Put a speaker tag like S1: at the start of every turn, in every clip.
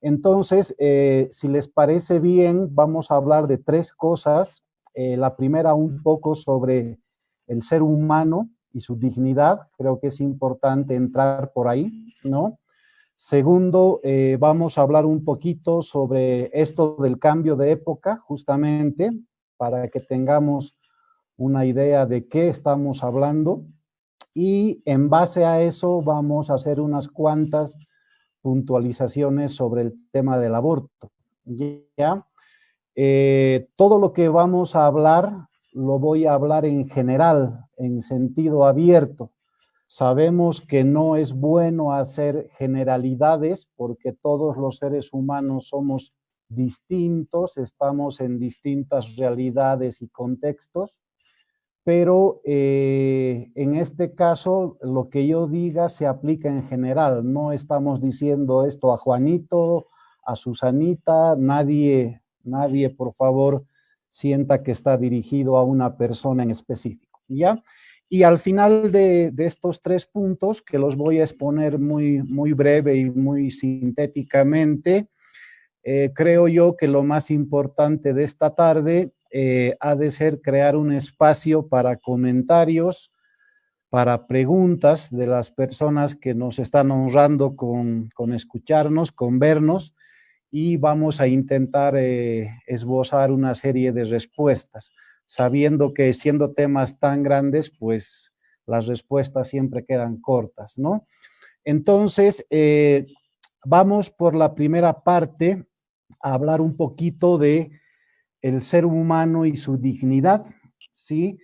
S1: Entonces, si les parece bien, vamos a hablar de tres cosas. La primera, un poco sobre el ser humano y su dignidad. Creo que es importante entrar por ahí, ¿no? Segundo, vamos a hablar un poquito sobre esto del cambio de época, justamente, para que tengamos una idea de qué estamos hablando. Y en base a eso vamos a hacer unas cuantas puntualizaciones sobre el tema del aborto. ¿Ya? Todo lo que vamos a hablar, lo voy a hablar en general, en sentido abierto. Sabemos que no es bueno hacer generalidades porque todos los seres humanos somos distintos, estamos en distintas realidades y contextos, pero en este caso lo que yo diga se aplica en general. No estamos diciendo esto a Juanito, a Susanita, nadie por favor sienta que está dirigido a una persona en específico, ¿ya? Y al final de estos tres puntos, que los voy a exponer muy breve y muy sintéticamente, creo yo que lo más importante de esta tarde ha de ser crear un espacio para comentarios, para preguntas de las personas que nos están honrando con escucharnos, con vernos, y vamos a intentar esbozar una serie de respuestas, sabiendo que siendo temas tan grandes, pues las respuestas siempre quedan cortas, ¿no? Entonces, vamos por la primera parte a hablar un poquito de el ser humano y su dignidad, ¿sí?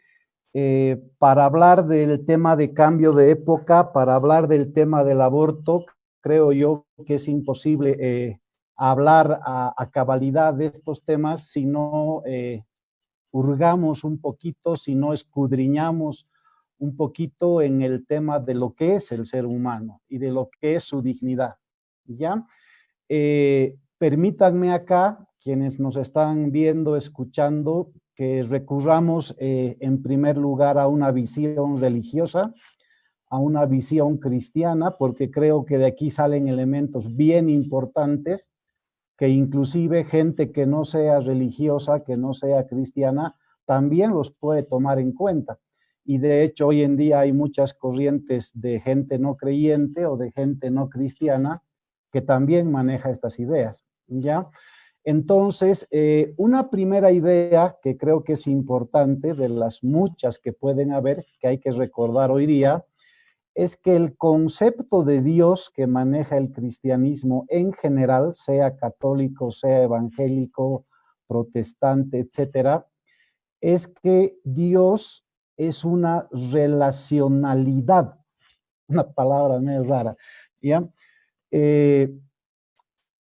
S1: Para hablar del tema de cambio de época, para hablar del tema del aborto, creo yo que es imposible hablar a cabalidad de estos temas si no hurgamos un poquito, si no escudriñamos un poquito en el tema de lo que es el ser humano y de lo que es su dignidad, ¿ya? Permítanme acá, quienes nos están viendo, escuchando, que recurramos en primer lugar a una visión religiosa, a una visión cristiana, porque creo que de aquí salen elementos bien importantes que inclusive gente que no sea religiosa, que no sea cristiana, también los puede tomar en cuenta. Y de hecho hoy en día hay muchas corrientes de gente no creyente o de gente no cristiana que también maneja estas ideas, ¿ya? Entonces, una primera idea que creo que es importante, de las muchas que pueden haber, que hay que recordar hoy día, es que el concepto de Dios que maneja el cristianismo en general, sea católico, sea evangélico, protestante, etcétera, es que Dios es una relacionalidad, una palabra medio rara, ¿ya?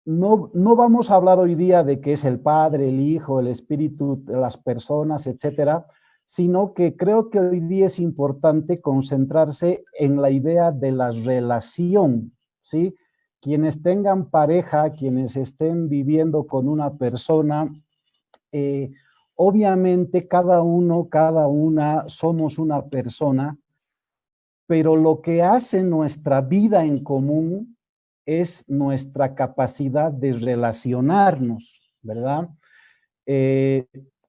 S1: No vamos a hablar hoy día de que es el Padre, el Hijo, el Espíritu, las personas, etcétera, sino que creo que hoy día es importante concentrarse en la idea de la relación, ¿sí? Quienes tengan pareja, quienes estén viviendo con una persona, eh, obviamente cada uno, cada una somos una persona, pero lo que hace nuestra vida en común es nuestra capacidad de relacionarnos, ¿verdad? Eh,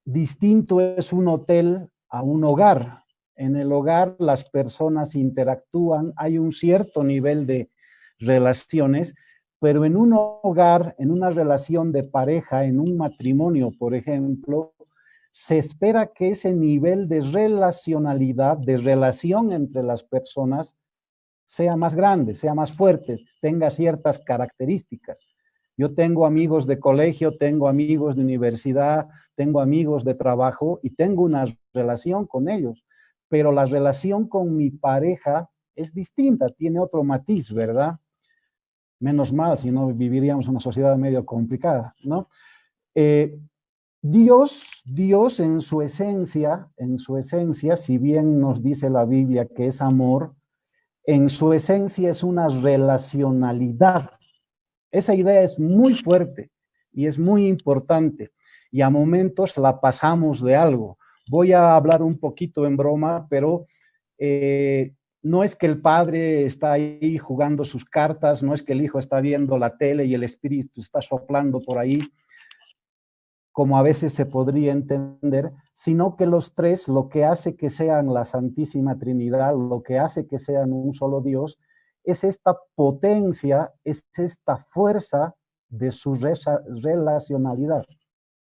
S1: Distinto es un hotel a un hogar. En el hogar las personas interactúan, hay un cierto nivel de relaciones, pero en un hogar, en una relación de pareja, en un matrimonio, por ejemplo, se espera que ese nivel de relacionalidad, de relación entre las personas, sea más grande, sea más fuerte, tenga ciertas características. Yo tengo amigos de colegio, tengo amigos de universidad, tengo amigos de trabajo y tengo una relación con ellos, pero la relación con mi pareja es distinta, tiene otro matiz, ¿verdad? Menos mal, si no viviríamos en una sociedad medio complicada, ¿no? Eh, Dios en su esencia, si bien nos dice la Biblia que es amor, en su esencia es una relacionalidad. Esa idea es muy fuerte y es muy importante y a momentos la pasamos de algo. Voy a hablar un poquito en broma, pero no es que el padre está ahí jugando sus cartas, no es que el hijo está viendo la tele y el espíritu está soplando por ahí, como a veces se podría entender, sino que los tres, lo que hace que sean la Santísima Trinidad, lo que hace que sean un solo Dios, es esta potencia, es esta fuerza de su relacionalidad.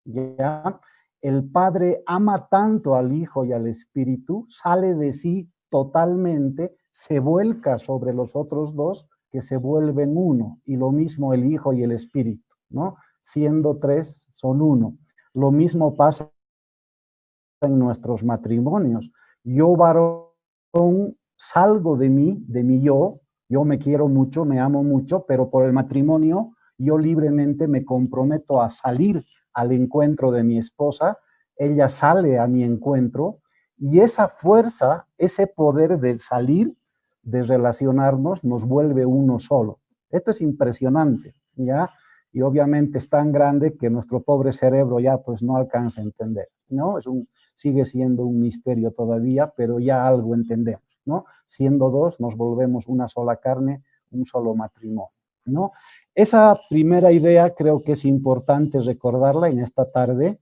S1: ¿Ya? El Padre ama tanto al Hijo y al Espíritu, sale de sí totalmente, se vuelca sobre los otros dos, que se vuelven uno, y lo mismo el Hijo y el Espíritu, ¿no? Siendo tres, son uno. Lo mismo pasa en nuestros matrimonios. Yo, varón, salgo de mi yo me quiero mucho, me amo mucho, pero por el matrimonio yo libremente me comprometo a salir al encuentro de mi esposa, ella sale a mi encuentro, y esa fuerza, ese poder de salir, de relacionarnos, nos vuelve uno solo. Esto es impresionante, ¿ya? Y obviamente es tan grande que nuestro pobre cerebro ya pues no alcanza a entender, ¿no? Sigue siendo un misterio todavía, pero ya algo entendemos, ¿no? Siendo dos, nos volvemos una sola carne, un solo matrimonio, ¿no? Esa primera idea creo que es importante recordarla en esta tarde.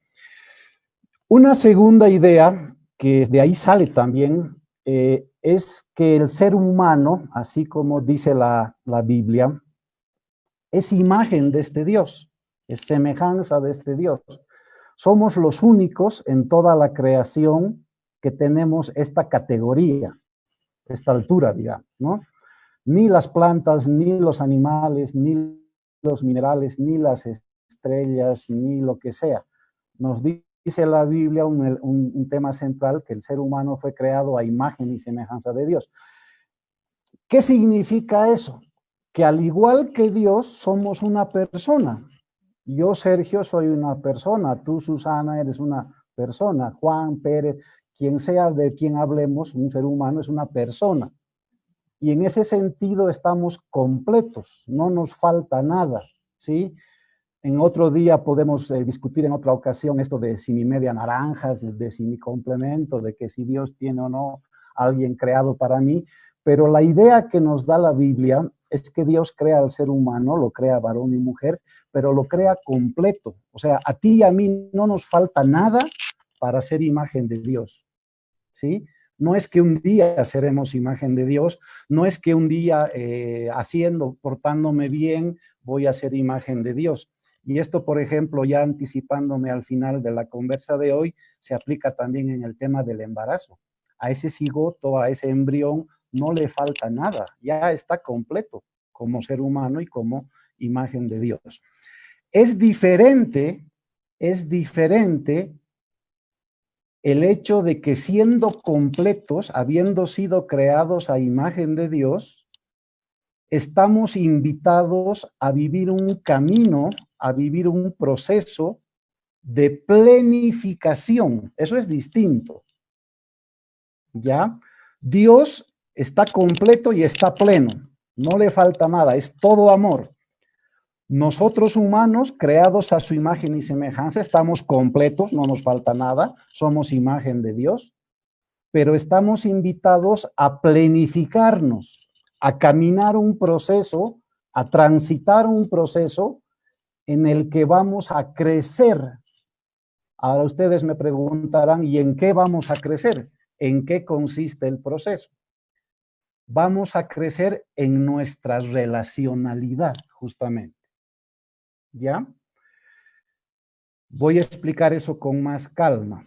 S1: Una segunda idea, que de ahí sale también, es que el ser humano, así como dice la Biblia, es imagen de este Dios, es semejanza de este Dios. Somos los únicos en toda la creación que tenemos esta categoría, esta altura, digamos, ¿no? Ni las plantas, ni los animales, ni los minerales, ni las estrellas, ni lo que sea. Nos dice la Biblia un tema central, que el ser humano fue creado a imagen y semejanza de Dios. ¿Qué significa eso? Que al igual que Dios, somos una persona. Yo, Sergio, soy una persona. Tú, Susana, eres una persona. Juan, Pérez, quien sea de quien hablemos, un ser humano es una persona. Y en ese sentido estamos completos, no nos falta nada, ¿sí? En otro día podemos discutir en otra ocasión esto de si mi media naranja, de si mi complemento, de que si Dios tiene o no alguien creado para mí, pero la idea que nos da la Biblia es que Dios crea al ser humano, lo crea varón y mujer, pero lo crea completo. O sea, a ti y a mí no nos falta nada para ser imagen de Dios, ¿sí? No es que un día seremos imagen de Dios, no es que un día portándome bien, voy a ser imagen de Dios. Y esto, por ejemplo, ya anticipándome al final de la conversa de hoy, se aplica también en el tema del embarazo. A ese cigoto, a ese embrión, no le falta nada, ya está completo como ser humano y como imagen de Dios. Es diferente el hecho de que siendo completos, habiendo sido creados a imagen de Dios, estamos invitados a vivir un camino, a vivir un proceso de plenificación. Eso es distinto, ¿ya? Dios está completo y está pleno, no le falta nada, es todo amor. Nosotros humanos, creados a su imagen y semejanza, estamos completos, no nos falta nada, somos imagen de Dios, pero estamos invitados a plenificarnos, a caminar un proceso, a transitar un proceso en el que vamos a crecer. Ahora ustedes me preguntarán, ¿y en qué vamos a crecer? ¿En qué consiste el proceso? Vamos a crecer en nuestra relacionalidad, justamente. ¿Ya? Voy a explicar eso con más calma.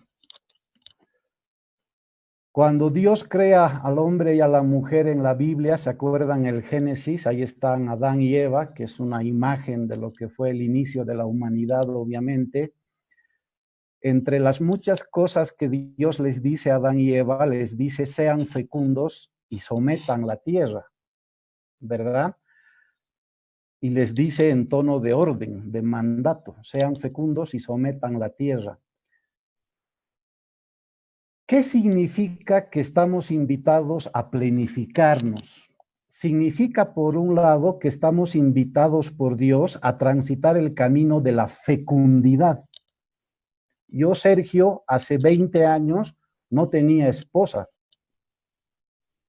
S1: Cuando Dios crea al hombre y a la mujer en la Biblia, ¿se acuerdan el Génesis? Ahí están Adán y Eva, que es una imagen de lo que fue el inicio de la humanidad, obviamente. Entre las muchas cosas que Dios les dice a Adán y Eva, les dice, sean fecundos y sometan la tierra, ¿verdad? Y les dice en tono de orden, de mandato, sean fecundos y sometan la tierra. ¿Qué significa que estamos invitados a planificarnos? Significa, por un lado, que estamos invitados por Dios a transitar el camino de la fecundidad. Yo, Sergio, hace 20 años no tenía esposa.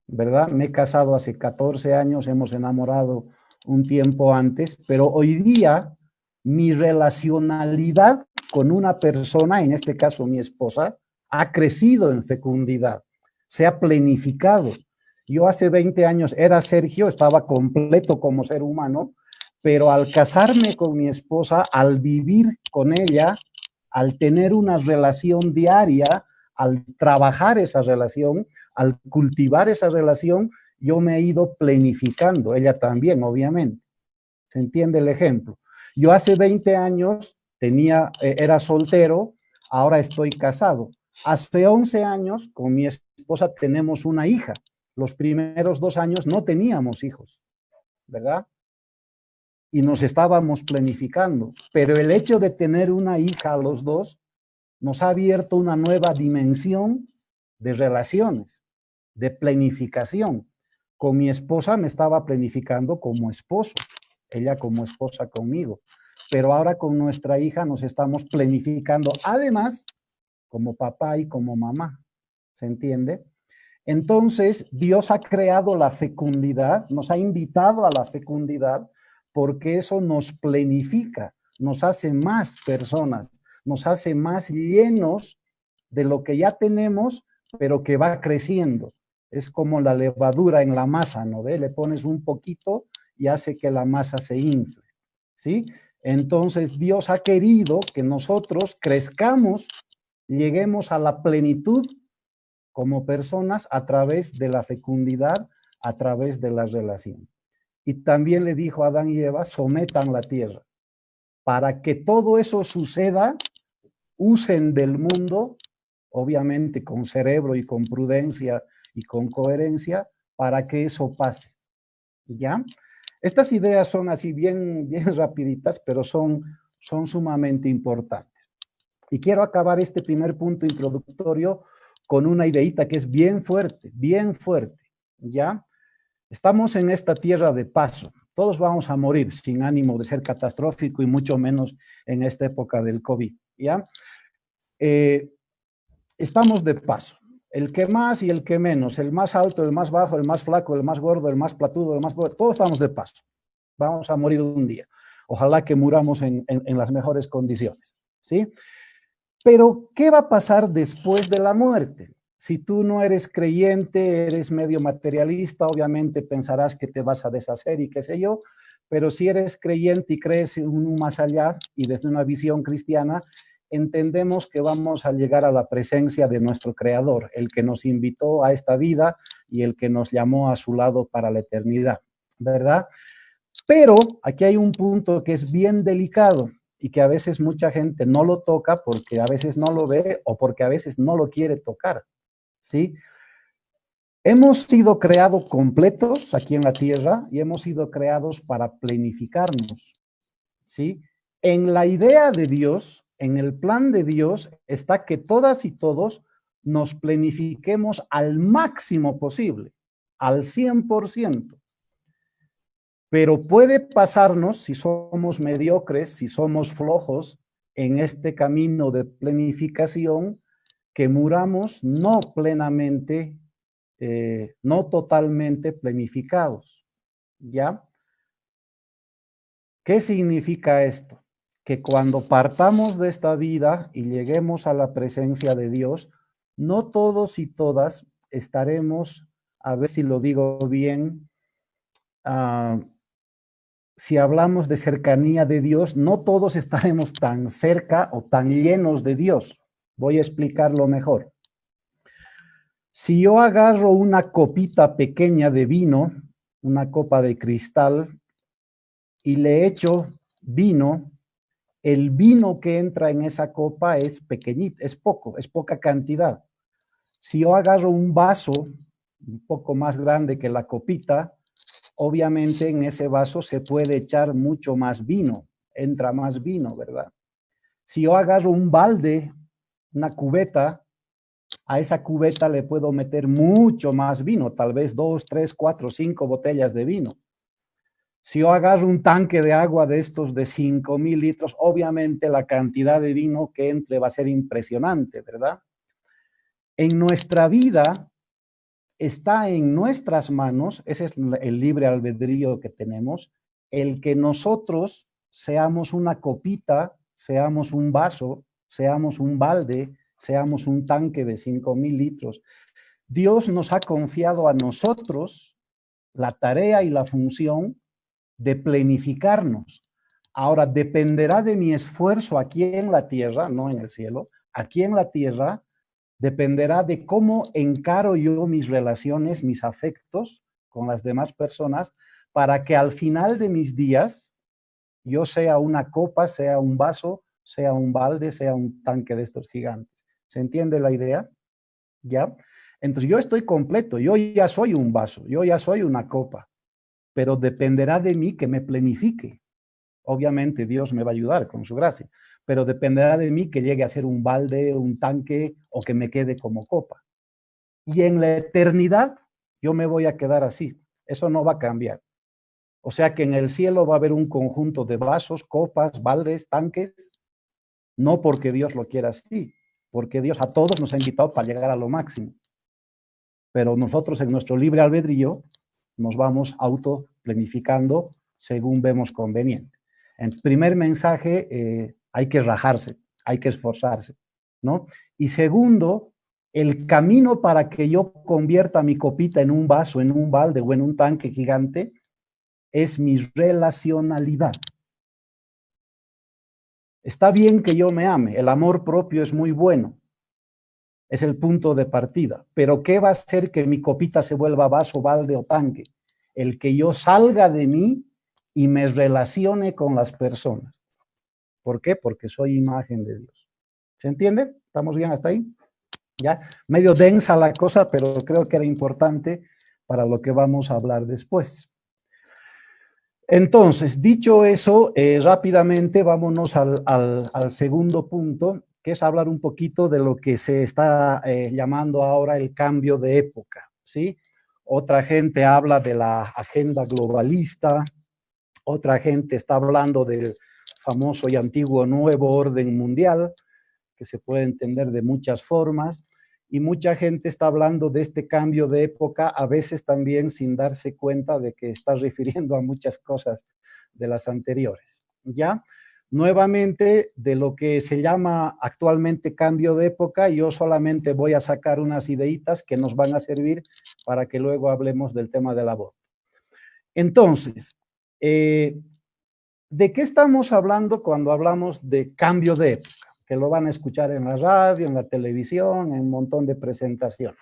S1: ¿verdad? Me he casado hace 14 años, hemos enamorado un tiempo antes, pero hoy día mi relacionalidad con una persona, en este caso mi esposa, ha crecido en fecundidad, se ha planificado. Yo hace 20 años era Sergio, estaba completo como ser humano, pero al casarme con mi esposa, al vivir con ella, al tener una relación diaria, al trabajar esa relación, al cultivar esa relación, yo me he ido planificando, ella también, obviamente. ¿Se entiende el ejemplo? Yo hace 20 años era soltero, ahora estoy casado. Hace 11 años con mi esposa tenemos una hija. Los primeros 2 años no teníamos hijos, ¿verdad? Y nos estábamos planificando. Pero el hecho de tener una hija a los dos nos ha abierto una nueva dimensión de relaciones, de planificación. Con mi esposa me estaba planificando como esposo, ella como esposa conmigo, pero ahora con nuestra hija nos estamos planificando además como papá y como mamá, ¿se entiende? Entonces, Dios ha creado la fecundidad, nos ha invitado a la fecundidad porque eso nos planifica, nos hace más personas, nos hace más llenos de lo que ya tenemos, pero que va creciendo. Es como la levadura en la masa, ¿no ve? Le pones un poquito y hace que la masa se infle, ¿sí? Entonces, Dios ha querido que nosotros crezcamos, lleguemos a la plenitud como personas a través de la fecundidad, a través de la relación. Y también le dijo a Adán y Eva, sometan la tierra. Para que todo eso suceda, usen del mundo, obviamente con cerebro y con prudencia y con coherencia, para que eso pase. ¿Ya? Estas ideas son así bien rapiditas, pero son sumamente importantes. Y quiero acabar este primer punto introductorio con una ideita que es bien fuerte, ¿ya? Estamos en esta tierra de paso. Todos vamos a morir sin ánimo de ser catastrófico y mucho menos en esta época del COVID, ¿ya? Estamos de paso. El que más y el que menos, el más alto, el más bajo, el más flaco, el más gordo, el más platudo, el más... Todos estamos de paso. Vamos a morir un día. Ojalá que muramos en las mejores condiciones, ¿sí? Pero, ¿qué va a pasar después de la muerte? Si tú no eres creyente, eres medio materialista, obviamente pensarás que te vas a deshacer y qué sé yo, pero si eres creyente y crees en un más allá y desde una visión cristiana, entendemos que vamos a llegar a la presencia de nuestro Creador, el que nos invitó a esta vida y el que nos llamó a su lado para la eternidad, ¿verdad? Pero aquí hay un punto que es bien delicado y que a veces mucha gente no lo toca porque a veces no lo ve o porque a veces no lo quiere tocar, ¿sí? Hemos sido creados completos aquí en la tierra y hemos sido creados para planificarnos, ¿sí? En la idea de Dios, en el plan de Dios, está que todas y todos nos planifiquemos al máximo posible, al 100%. Pero puede pasarnos, si somos mediocres, si somos flojos en este camino de planificación, que muramos no plenamente, no totalmente planificados, ¿ya? ¿Qué significa esto? Que cuando partamos de esta vida y lleguemos a la presencia de Dios, no todos y todas estaremos, a ver si lo digo bien, si hablamos de cercanía de Dios, no todos estaremos tan cerca o tan llenos de Dios. Voy a explicarlo mejor. Si yo agarro una copita pequeña de vino, una copa de cristal, y le echo vino, el vino que entra en esa copa es pequeñito, es poco, es poca cantidad. Si yo agarro un vaso un poco más grande que la copita, obviamente en ese vaso se puede echar mucho más vino, entra más vino, ¿verdad? Si yo agarro un balde, una cubeta, a esa cubeta le puedo meter mucho más vino, tal vez 2, 3, 4, 5 botellas de vino. Si yo agarro un tanque de agua de estos de 5,000 litros, obviamente la cantidad de vino que entre va a ser impresionante, ¿verdad? En nuestra vida, está en nuestras manos, ese es el libre albedrío que tenemos, el que nosotros seamos una copita, seamos un vaso, seamos un balde, seamos un tanque de 5,000 litros. Dios nos ha confiado a nosotros la tarea y la función de planificarnos. Ahora, dependerá de mi esfuerzo aquí en la tierra, no en el cielo, aquí en la tierra, dependerá de cómo encaro yo mis relaciones, mis afectos con las demás personas, para que al final de mis días yo sea una copa, sea un vaso, sea un balde, sea un tanque de estos gigantes. ¿Se entiende la idea? ¿Ya? Entonces yo estoy completo, yo ya soy un vaso, yo ya soy una copa, pero dependerá de mí que me planifique. Obviamente Dios me va a ayudar con su gracia, pero dependerá de mí que llegue a ser un balde, un tanque o que me quede como copa. Y en la eternidad yo me voy a quedar así. Eso no va a cambiar. O sea que en el cielo va a haber un conjunto de vasos, copas, baldes, tanques, no porque Dios lo quiera así, porque Dios a todos nos ha invitado para llegar a lo máximo. Pero nosotros en nuestro libre albedrío nos vamos autoplanificando según vemos conveniente. En primer mensaje, hay que rajarse, hay que esforzarse, ¿no? Y segundo, el camino para que yo convierta mi copita en un vaso, en un balde o en un tanque gigante es mi relacionalidad. Está bien que yo me ame, el amor propio es muy bueno, es el punto de partida, pero ¿qué va a hacer que mi copita se vuelva vaso, balde o tanque? El que yo salga de mí y me relacione con las personas. ¿Por qué? Porque soy imagen de Dios. ¿Se entiende? ¿Estamos bien hasta ahí? Ya, medio densa la cosa, pero creo que era importante para lo que vamos a hablar después. Entonces, dicho eso, rápidamente vámonos al segundo punto, que es hablar un poquito de lo que se está llamando ahora el cambio de época, ¿sí? Otra gente habla de la agenda globalista, otra gente está hablando del famoso y antiguo nuevo orden mundial, que se puede entender de muchas formas, y mucha gente está hablando de este cambio de época, a veces también sin darse cuenta de que está refiriendo a muchas cosas de las anteriores, ¿ya? Nuevamente, de lo que se llama actualmente cambio de época, yo solamente voy a sacar unas ideitas que nos van a servir para que luego hablemos del tema del aborto. Entonces, ¿de qué estamos hablando cuando hablamos de cambio de época? Que lo van a escuchar en la radio, en la televisión, en un montón de presentaciones.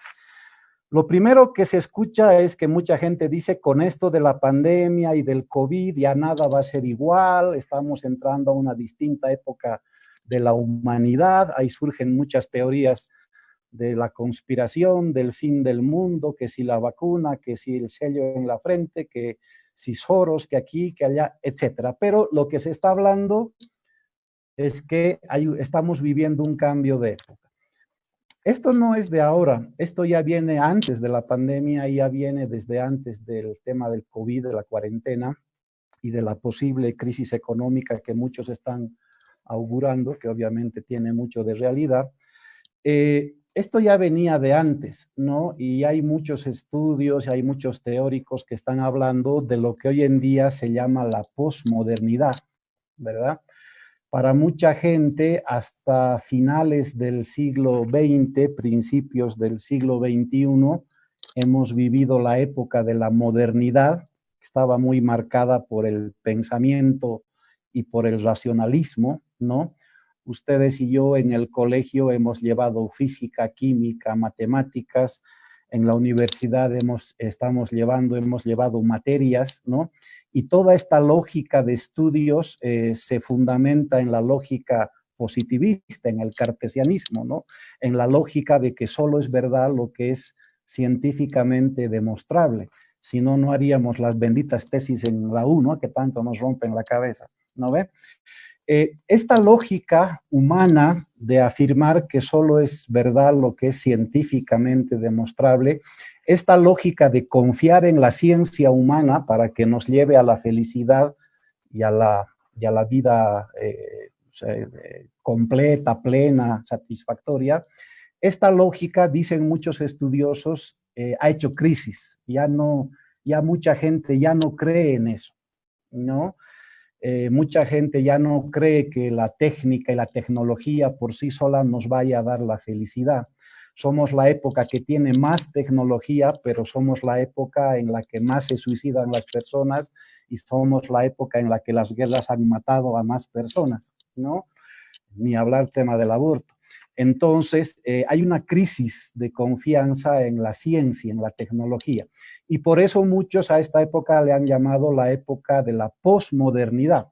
S1: Lo primero que se escucha es que mucha gente dice, con esto de la pandemia y del COVID ya nada va a ser igual, estamos entrando a una distinta época de la humanidad, ahí surgen muchas teorías de la conspiración, del fin del mundo, que si la vacuna, que si el sello en la frente, que si Soros, que aquí, que allá, etcétera. Pero lo que se está hablando es que estamos viviendo un cambio de época. Esto no es de ahora, esto ya viene antes de la pandemia, ya viene desde antes del tema del COVID, de la cuarentena y de la posible crisis económica que muchos están augurando, que obviamente tiene mucho de realidad. Esto ya venía de antes, ¿no? Y hay muchos estudios, hay muchos teóricos que están hablando de lo que hoy en día se llama la posmodernidad, ¿verdad? Para mucha gente, hasta finales del siglo XX, principios del siglo XXI, hemos vivido la época de la modernidad, que estaba muy marcada por el pensamiento y por el racionalismo, ¿no? Ustedes y yo en el colegio hemos llevado física, química, matemáticas, en la universidad hemos llevado materias, ¿no? Y toda esta lógica de estudios se fundamenta en la lógica positivista, en el cartesianismo, ¿no? En la lógica de que solo es verdad lo que es científicamente demostrable. Si no, no haríamos las benditas tesis en la U, ¿no? Que tanto nos rompen la cabeza, ¿no ve? Esta lógica humana de afirmar que solo es verdad lo que es científicamente demostrable, esta lógica de confiar en la ciencia humana para que nos lleve a la felicidad y a la vida completa, plena, satisfactoria, esta lógica, dicen muchos estudiosos, ha hecho crisis. Ya mucha gente ya no cree en eso, ¿no? Mucha gente ya no cree que la técnica y la tecnología por sí sola nos vaya a dar la felicidad. Somos la época que tiene más tecnología, pero somos la época en la que más se suicidan las personas y somos la época en la que las guerras han matado a más personas, ¿no? Ni hablar tema del aborto. Entonces, hay una crisis de confianza en la ciencia, en la tecnología. Y por eso muchos a esta época le han llamado la época de la posmodernidad.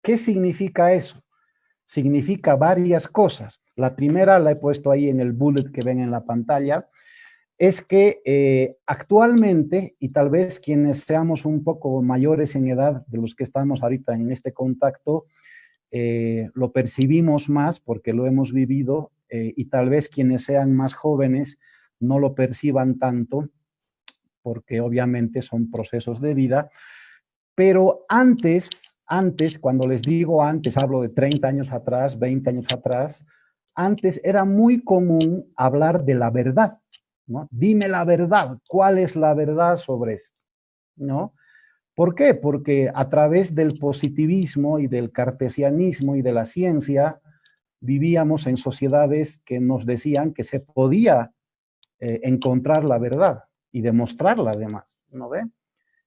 S1: ¿Qué significa eso? Significa varias cosas. La primera la he puesto ahí en el bullet que ven en la pantalla, es que actualmente, y tal vez quienes seamos un poco mayores en edad de los que estamos ahorita en este contacto, lo percibimos más porque lo hemos vivido y tal vez quienes sean más jóvenes no lo perciban tanto porque obviamente son procesos de vida, pero antes, cuando les digo antes, hablo de 30 años atrás, 20 años atrás, antes era muy común hablar de la verdad, ¿no? Dime la verdad, ¿cuál es la verdad sobre esto? ¿No? ¿Por qué? Porque a través del positivismo y del cartesianismo y de la ciencia vivíamos en sociedades que nos decían que se podía encontrar la verdad y demostrarla además, ¿no ve?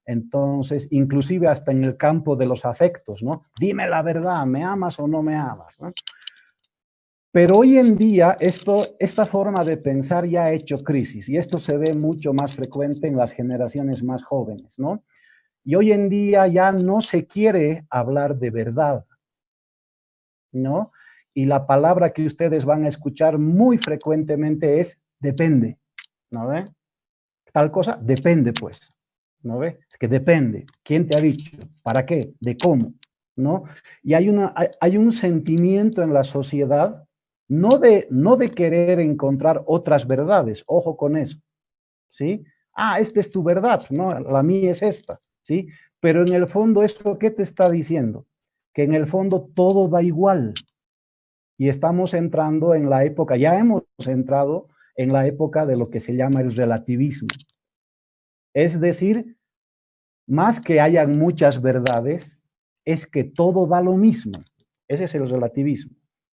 S1: Entonces, inclusive hasta en el campo de los afectos, ¿no? Dime la verdad, ¿me amas o no me amas? ¿No? Pero hoy en día esta forma de pensar ya ha hecho crisis y esto se ve mucho más frecuente en las generaciones más jóvenes, ¿no? Y hoy en día ya no se quiere hablar de verdad, ¿no? Y la palabra que ustedes van a escuchar muy frecuentemente es depende, ¿no ve? Tal cosa, depende pues, ¿no ve? Es que depende. ¿Quién te ha dicho? ¿Para qué? ¿De cómo? ¿No? Y hay un sentimiento en la sociedad no de querer encontrar otras verdades, ojo con eso, ¿sí? Ah, esta es tu verdad, ¿no? La mía es esta, ¿sí? Pero en el fondo, ¿esto qué te está diciendo? Que en el fondo todo da igual. Y estamos entrando en la época, ya hemos entrado en la época de lo que se llama el relativismo. Es decir, más que hayan muchas verdades, es que todo da lo mismo. Ese es el relativismo,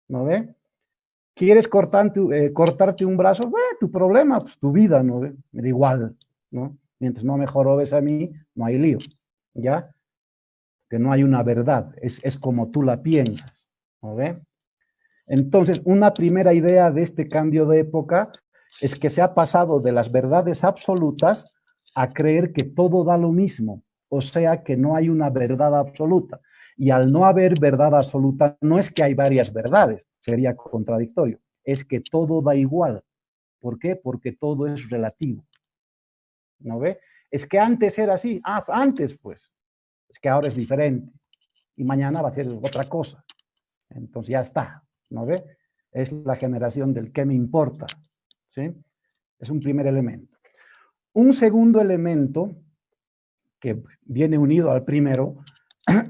S1: ¿no ve? ¿Quieres cortarte un brazo? Tu problema, pues tu vida, ¿no ve? Me da igual, ¿no? Mientras no me jorobes a mí, no hay lío, ¿ya? Que no hay una verdad, es como tú la piensas, ¿no ve? Entonces, una primera idea de este cambio de época es que se ha pasado de las verdades absolutas a creer que todo da lo mismo, o sea que no hay una verdad absoluta. Y al no haber verdad absoluta, no es que hay varias verdades, sería contradictorio, es que todo da igual. ¿Por qué? Porque todo es relativo. ¿No ve? Es que antes era así. Ah, antes pues. Es que ahora es diferente. Y mañana va a ser otra cosa. Entonces ya está. ¿No ve? Es la generación del qué me importa. ¿Sí? Es un primer elemento. Un segundo elemento que viene unido al primero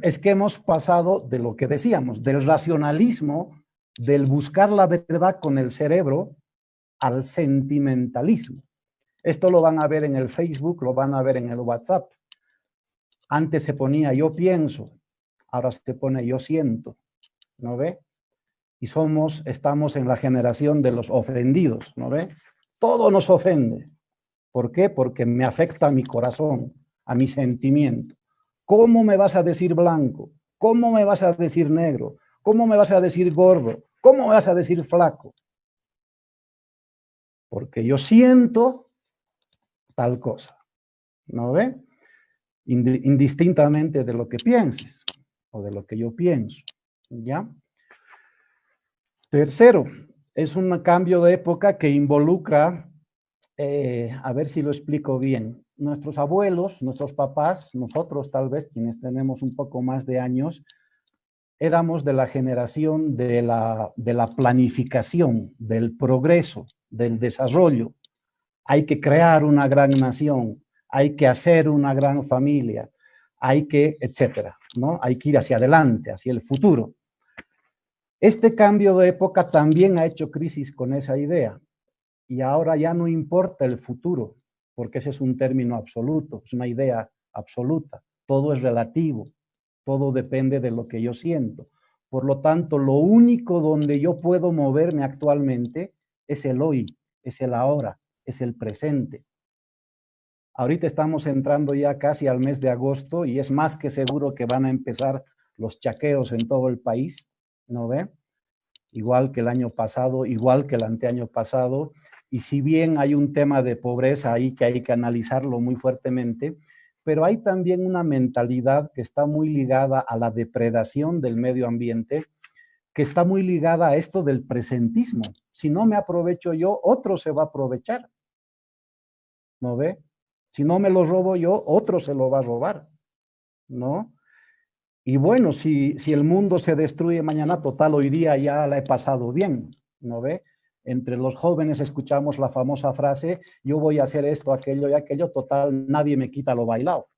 S1: es que hemos pasado de lo que decíamos, del racionalismo, del buscar la verdad con el cerebro, al sentimentalismo. Esto lo van a ver en el Facebook, lo van a ver en el WhatsApp. Antes se ponía yo pienso, ahora se pone yo siento, ¿no ve? Y estamos en la generación de los ofendidos, ¿no ve? Todo nos ofende. ¿Por qué? Porque me afecta a mi corazón, a mi sentimiento. ¿Cómo me vas a decir blanco? ¿Cómo me vas a decir negro? ¿Cómo me vas a decir gordo? ¿Cómo me vas a decir flaco? Porque yo siento tal cosa, ¿no ve? Indistintamente de lo que pienses o de lo que yo pienso, ¿ya? Tercero, es un cambio de época que involucra, a ver si lo explico bien, nuestros abuelos, nuestros papás, nosotros tal vez, quienes tenemos un poco más de años, éramos de la generación de la planificación, del progreso, del desarrollo. Hay que crear una gran nación, hay que hacer una gran familia, hay que, etcétera, ¿no? Hay que ir hacia adelante, hacia el futuro. Este cambio de época también ha hecho crisis con esa idea. y ahora ya no importa el futuro, porque ese es un término absoluto, es una idea absoluta. Todo es relativo, todo depende de lo que yo siento. Por lo tanto, lo único donde yo puedo moverme actualmente es el hoy, es el ahora, es el presente. Ahorita estamos entrando ya casi al mes de agosto y es más que seguro que van a empezar los chaqueos en todo el país, ¿no ve? Igual que el año pasado, igual que el anteaño pasado. Y si bien hay un tema de pobreza ahí que hay que analizarlo muy fuertemente, pero hay también una mentalidad que está muy ligada a la depredación del medio ambiente, que está muy ligada a esto del presentismo. Si no me aprovecho yo, otro se va a aprovechar, ¿no ve? Si no me lo robo yo, otro se lo va a robar, ¿no? Y bueno, si el mundo se destruye mañana, total, hoy día ya la he pasado bien, ¿no ve? Entre los jóvenes escuchamos la famosa frase, yo voy a hacer esto, aquello y aquello, total, nadie me quita lo bailado,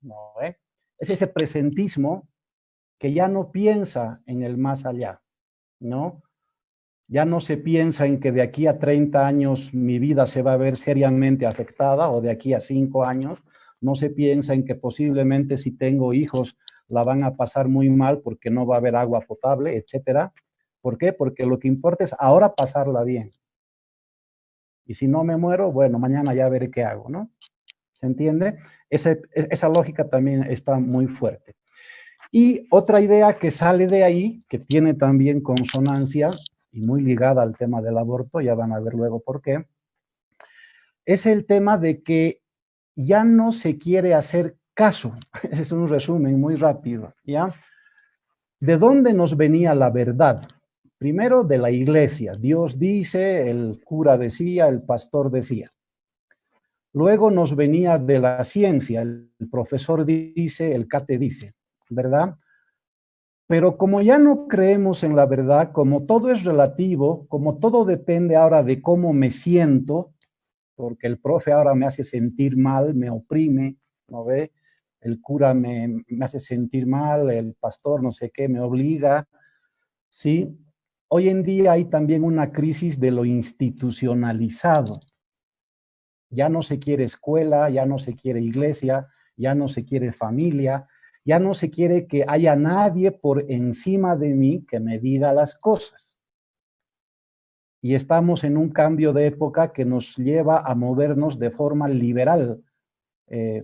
S1: ¿no ve? Es ese presentismo que ya no piensa en el más allá, ¿no? Ya no se piensa en que de aquí a 30 años mi vida se va a ver seriamente afectada o de aquí a 5 años. No se piensa en que posiblemente si tengo hijos la van a pasar muy mal porque no va a haber agua potable, etcétera. ¿Por qué? Porque lo que importa es ahora pasarla bien. Y si no me muero, bueno, mañana ya veré qué hago, ¿no? ¿Se entiende? Esa lógica también está muy fuerte. Y otra idea que sale de ahí, que tiene también consonancia y muy ligada al tema del aborto, ya van a ver luego por qué, es el tema de que ya no se quiere hacer caso. Es un resumen muy rápido, ¿ya? ¿De dónde nos venía la verdad? Primero de la iglesia. Dios dice, el cura decía, el pastor decía. Luego nos venía de la ciencia, el profesor dice, el cate dice, ¿verdad? Pero como ya no creemos en la verdad, como todo es relativo, como todo depende ahora de cómo me siento, porque el profe ahora me hace sentir mal, me oprime, ¿no ve? El cura me hace sentir mal, el pastor no sé qué, me obliga, ¿sí? Hoy en día hay también una crisis de lo institucionalizado. Ya no se quiere escuela, ya no se quiere iglesia, ya no se quiere familia, ya no se quiere que haya nadie por encima de mí que me diga las cosas. Y estamos en un cambio de época que nos lleva a movernos de forma liberal. Eh,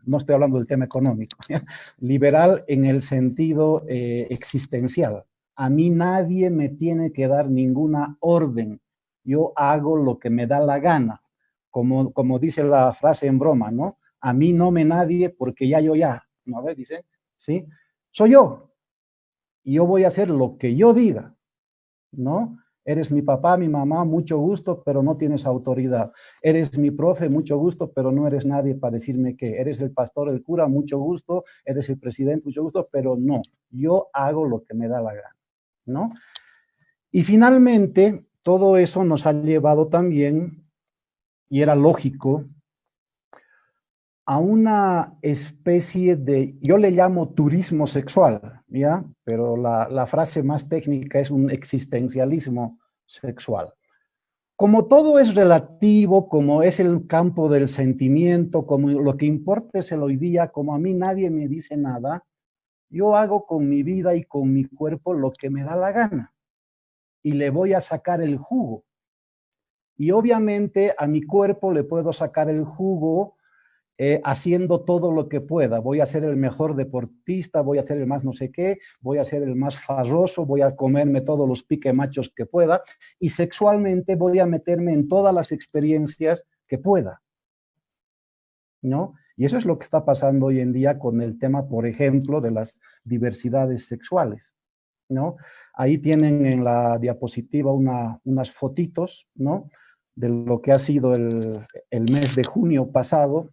S1: no estoy hablando del tema económico, ¿ya? Liberal en el sentido existencial. A mí nadie me tiene que dar ninguna orden. Yo hago lo que me da la gana. Como dice la frase en broma, ¿no? A mí no me nadie porque ya yo ya, ¿no ves? Dice, ¿sí? Soy yo. Y yo voy a hacer lo que yo diga, ¿no? Eres mi papá, mi mamá, mucho gusto, pero no tienes autoridad. Eres mi profe, mucho gusto, pero no eres nadie para decirme qué. Eres el pastor, el cura, mucho gusto. Eres el presidente, mucho gusto, pero no. Yo hago lo que me da la gana, ¿no? Y finalmente, todo eso nos ha llevado también, y era lógico, a una especie de, yo le llamo turismo sexual, ¿ya? Pero la frase más técnica es un existencialismo sexual. Como todo es relativo, como es el campo del sentimiento, como lo que importa es el hoy día, como a mí nadie me dice nada, yo hago con mi vida y con mi cuerpo lo que me da la gana y le voy a sacar el jugo. Y obviamente a mi cuerpo le puedo sacar el jugo haciendo todo lo que pueda. Voy a ser el mejor deportista, voy a ser el más no sé qué, voy a ser el más farroso, voy a comerme todos los pique machos que pueda y sexualmente voy a meterme en todas las experiencias que pueda, ¿no? Y eso es lo que está pasando hoy en día con el tema, por ejemplo, de las diversidades sexuales, ¿no? Ahí tienen en la diapositiva unas fotitos, ¿no? De lo que ha sido el mes de junio pasado,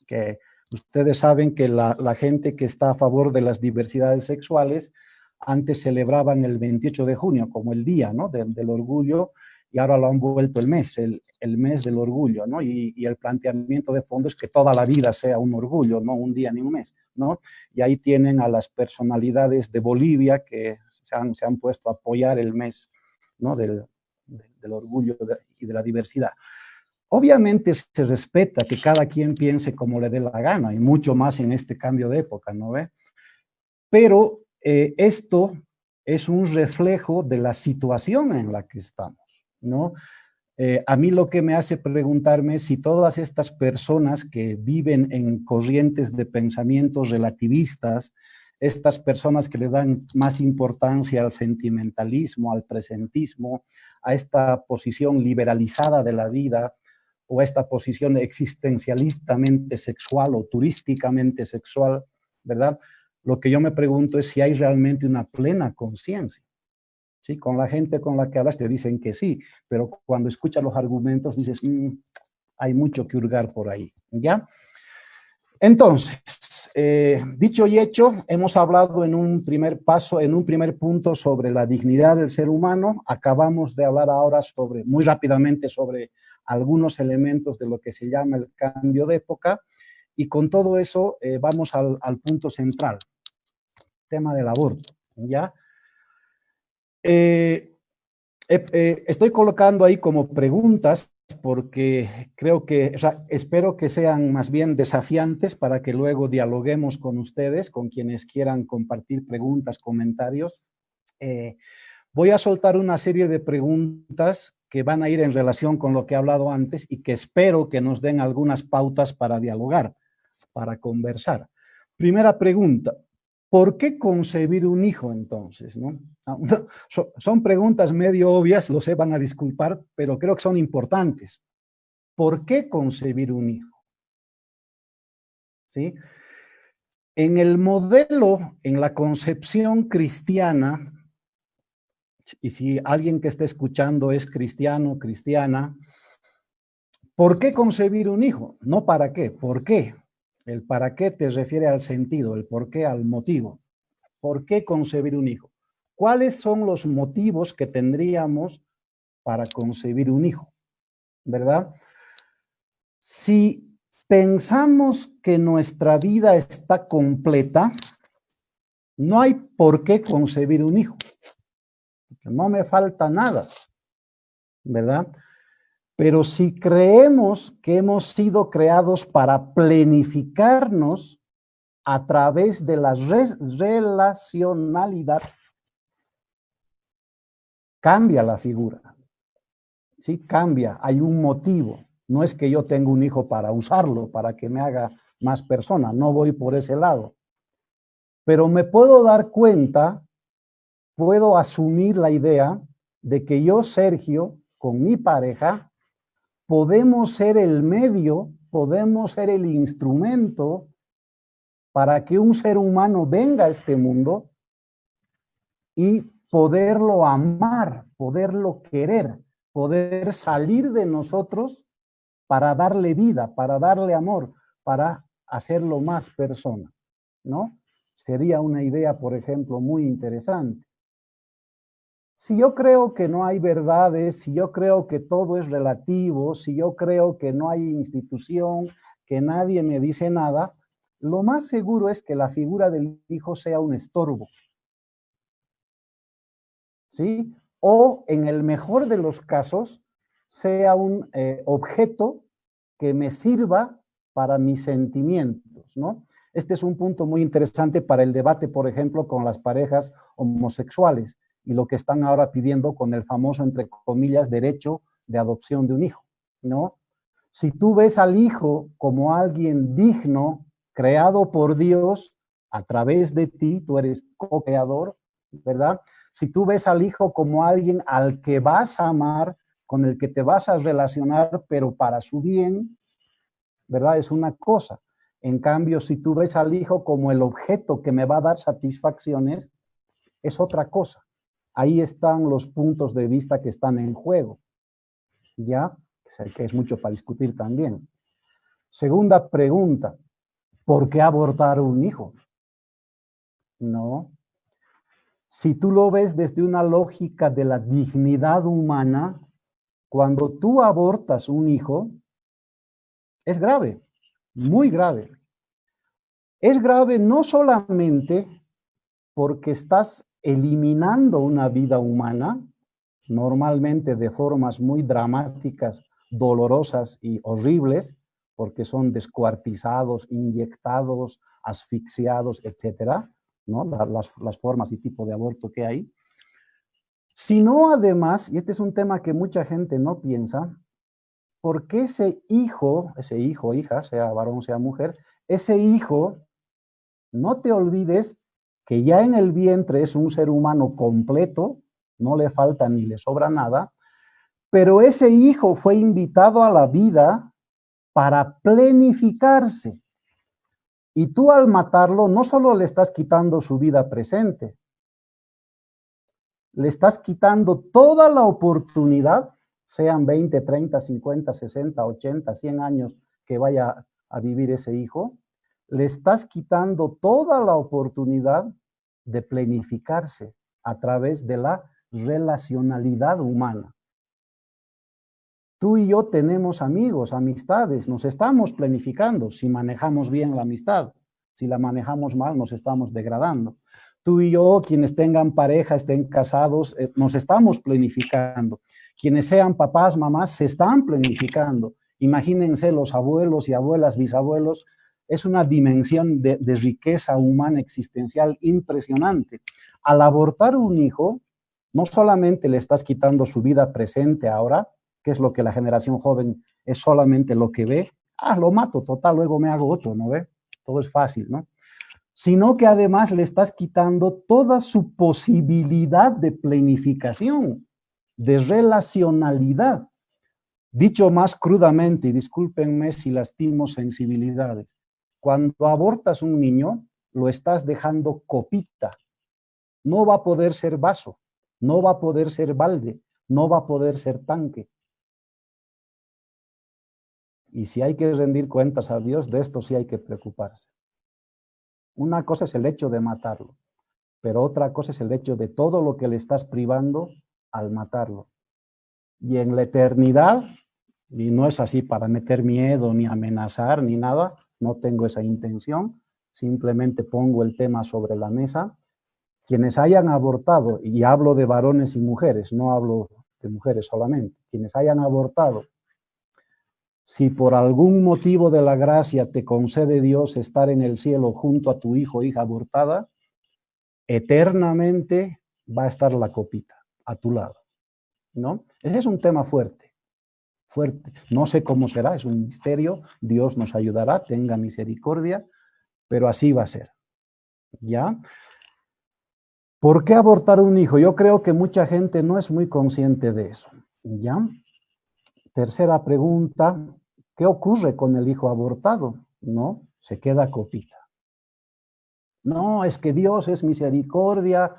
S1: que ustedes saben que la gente que está a favor de las diversidades sexuales antes celebraban el 28 de junio como el día, ¿no? del orgullo, y ahora lo han vuelto el mes del orgullo, ¿no? Y el planteamiento de fondo es que toda la vida sea un orgullo, no un día ni un mes, ¿no? Y ahí tienen a las personalidades de Bolivia que se han puesto a apoyar el mes, ¿no? del del orgullo y de la diversidad. Obviamente se respeta que cada quien piense como le dé la gana, y mucho más en este cambio de época, ¿no ve? Pero esto es un reflejo de la situación en la que estamos, ¿no? A mí lo que me hace preguntarme es si todas estas personas que viven en corrientes de pensamientos relativistas, estas personas que le dan más importancia al sentimentalismo, al presentismo, a esta posición liberalizada de la vida, o a esta posición existencialistamente sexual o turísticamente sexual, ¿verdad? Lo que yo me pregunto es si hay realmente una plena conciencia. ¿Sí? Con la gente con la que hablas te dicen que sí, pero cuando escuchas los argumentos dices, hay mucho que hurgar por ahí, ¿ya? Entonces, dicho y hecho, hemos hablado en un primer paso, en un primer punto sobre la dignidad del ser humano. Acabamos de hablar ahora muy rápidamente sobre algunos elementos de lo que se llama el cambio de época, y con todo eso vamos al punto central, tema del aborto, ¿ya? Estoy colocando ahí como preguntas porque creo que, o sea, espero que sean más bien desafiantes para que luego dialoguemos con ustedes, con quienes quieran compartir preguntas, comentarios. Voy a soltar una serie de preguntas que van a ir en relación con lo que he hablado antes y que espero que nos den algunas pautas para dialogar, para conversar. Primera pregunta, ¿por qué concebir un hijo entonces? ¿No? Son preguntas medio obvias, lo sé, van a disculpar, pero creo que son importantes. ¿Por qué concebir un hijo? ¿Sí? En el modelo, en la concepción cristiana, y si alguien que esté escuchando es cristiano, cristiana, ¿por qué concebir un hijo? No para qué, ¿por qué? El para qué te refiere al sentido, el por qué al motivo. ¿Por qué concebir un hijo? ¿Cuáles son los motivos que tendríamos para concebir un hijo? ¿Verdad? Si pensamos que nuestra vida está completa, no hay por qué concebir un hijo. No me falta nada, ¿verdad? Pero si creemos que hemos sido creados para planificarnos a través de la relacionalidad, cambia la figura. ¿Sí? Cambia, hay un motivo. No es que yo tenga un hijo para usarlo, para que me haga más persona, no voy por ese lado. Pero me puedo dar cuenta, puedo asumir la idea de que yo, Sergio, con mi pareja, podemos ser el medio, podemos ser el instrumento para que un ser humano venga a este mundo y poderlo amar, poderlo querer, poder salir de nosotros para darle vida, para darle amor, para hacerlo más persona, ¿no? Sería una idea, por ejemplo, muy interesante. Si yo creo que no hay verdades, si yo creo que todo es relativo, si yo creo que no hay institución, que nadie me dice nada, lo más seguro es que la figura del hijo sea un estorbo, ¿sí? O en el mejor de los casos, sea un objeto que me sirva para mis sentimientos, ¿no? Este es un punto muy interesante para el debate, por ejemplo, con las parejas homosexuales y lo que están ahora pidiendo con el famoso, entre comillas, derecho de adopción de un hijo, ¿no? Si tú ves al hijo como alguien digno, creado por Dios a través de ti, tú eres co-creador, ¿verdad? Si tú ves al hijo como alguien al que vas a amar, con el que te vas a relacionar, pero para su bien, ¿verdad? Es una cosa. En cambio, si tú ves al hijo como el objeto que me va a dar satisfacciones, es otra cosa. Ahí están los puntos de vista que están en juego, ¿ya? Que es mucho para discutir también. Segunda pregunta, ¿por qué abortar un hijo? No. Si tú lo ves desde una lógica de la dignidad humana, cuando tú abortas un hijo, es grave, muy grave. Es grave no solamente porque estás eliminando una vida humana, normalmente de formas muy dramáticas, dolorosas y horribles, porque son descuartizados, inyectados, asfixiados, etcétera, ¿no? Las formas y tipo de aborto que hay. Sino además, y este es un tema que mucha gente no piensa, porque ese hijo, hija, sea varón, sea mujer, ese hijo, no te olvides que ya en el vientre es un ser humano completo, no le falta ni le sobra nada, pero ese hijo fue invitado a la vida para plenificarse. Y tú al matarlo no solo le estás quitando su vida presente, le estás quitando toda la oportunidad, sean 20, 30, 50, 60, 80, 100 años que vaya a vivir ese hijo, le estás quitando toda la oportunidad de planificarse a través de la relacionalidad humana. Tú y yo tenemos amigos, amistades, nos estamos planificando si manejamos bien la amistad. Si la manejamos mal, nos estamos degradando. Tú y yo, quienes tengan pareja, estén casados, nos estamos planificando. Quienes sean papás, mamás, se están planificando. Imagínense los abuelos y abuelas, bisabuelos, es una dimensión de riqueza humana existencial impresionante. Al abortar un hijo, no solamente le estás quitando su vida presente ahora, que es lo que la generación joven es solamente lo que ve, lo mato, total, luego me hago otro, ¿no ve? Todo es fácil, ¿no? Sino que además le estás quitando toda su posibilidad de planificación, de relacionalidad. Dicho más crudamente, y discúlpenme si lastimo sensibilidades, cuando abortas un niño, lo estás dejando copita. No va a poder ser vaso, no va a poder ser balde, no va a poder ser tanque. Y si hay que rendir cuentas a Dios, de esto sí hay que preocuparse. Una cosa es el hecho de matarlo, pero otra cosa es el hecho de todo lo que le estás privando al matarlo. Y en la eternidad, y no es así para meter miedo, ni amenazar, ni nada, no tengo esa intención, simplemente pongo el tema sobre la mesa. Quienes hayan abortado, y hablo de varones y mujeres, no hablo de mujeres solamente, quienes hayan abortado, si por algún motivo de la gracia te concede Dios estar en el cielo junto a tu hijo o hija abortada, eternamente va a estar la copita a tu lado, ¿no? Ese es un tema fuerte, fuerte. No sé cómo será, es un misterio, Dios nos ayudará, tenga misericordia, pero así va a ser, ¿ya? ¿Por qué abortar un hijo? Yo creo que mucha gente no es muy consciente de eso, ¿ya? Tercera pregunta, ¿qué ocurre con el hijo abortado? No, se queda copita. No, es que Dios es misericordia,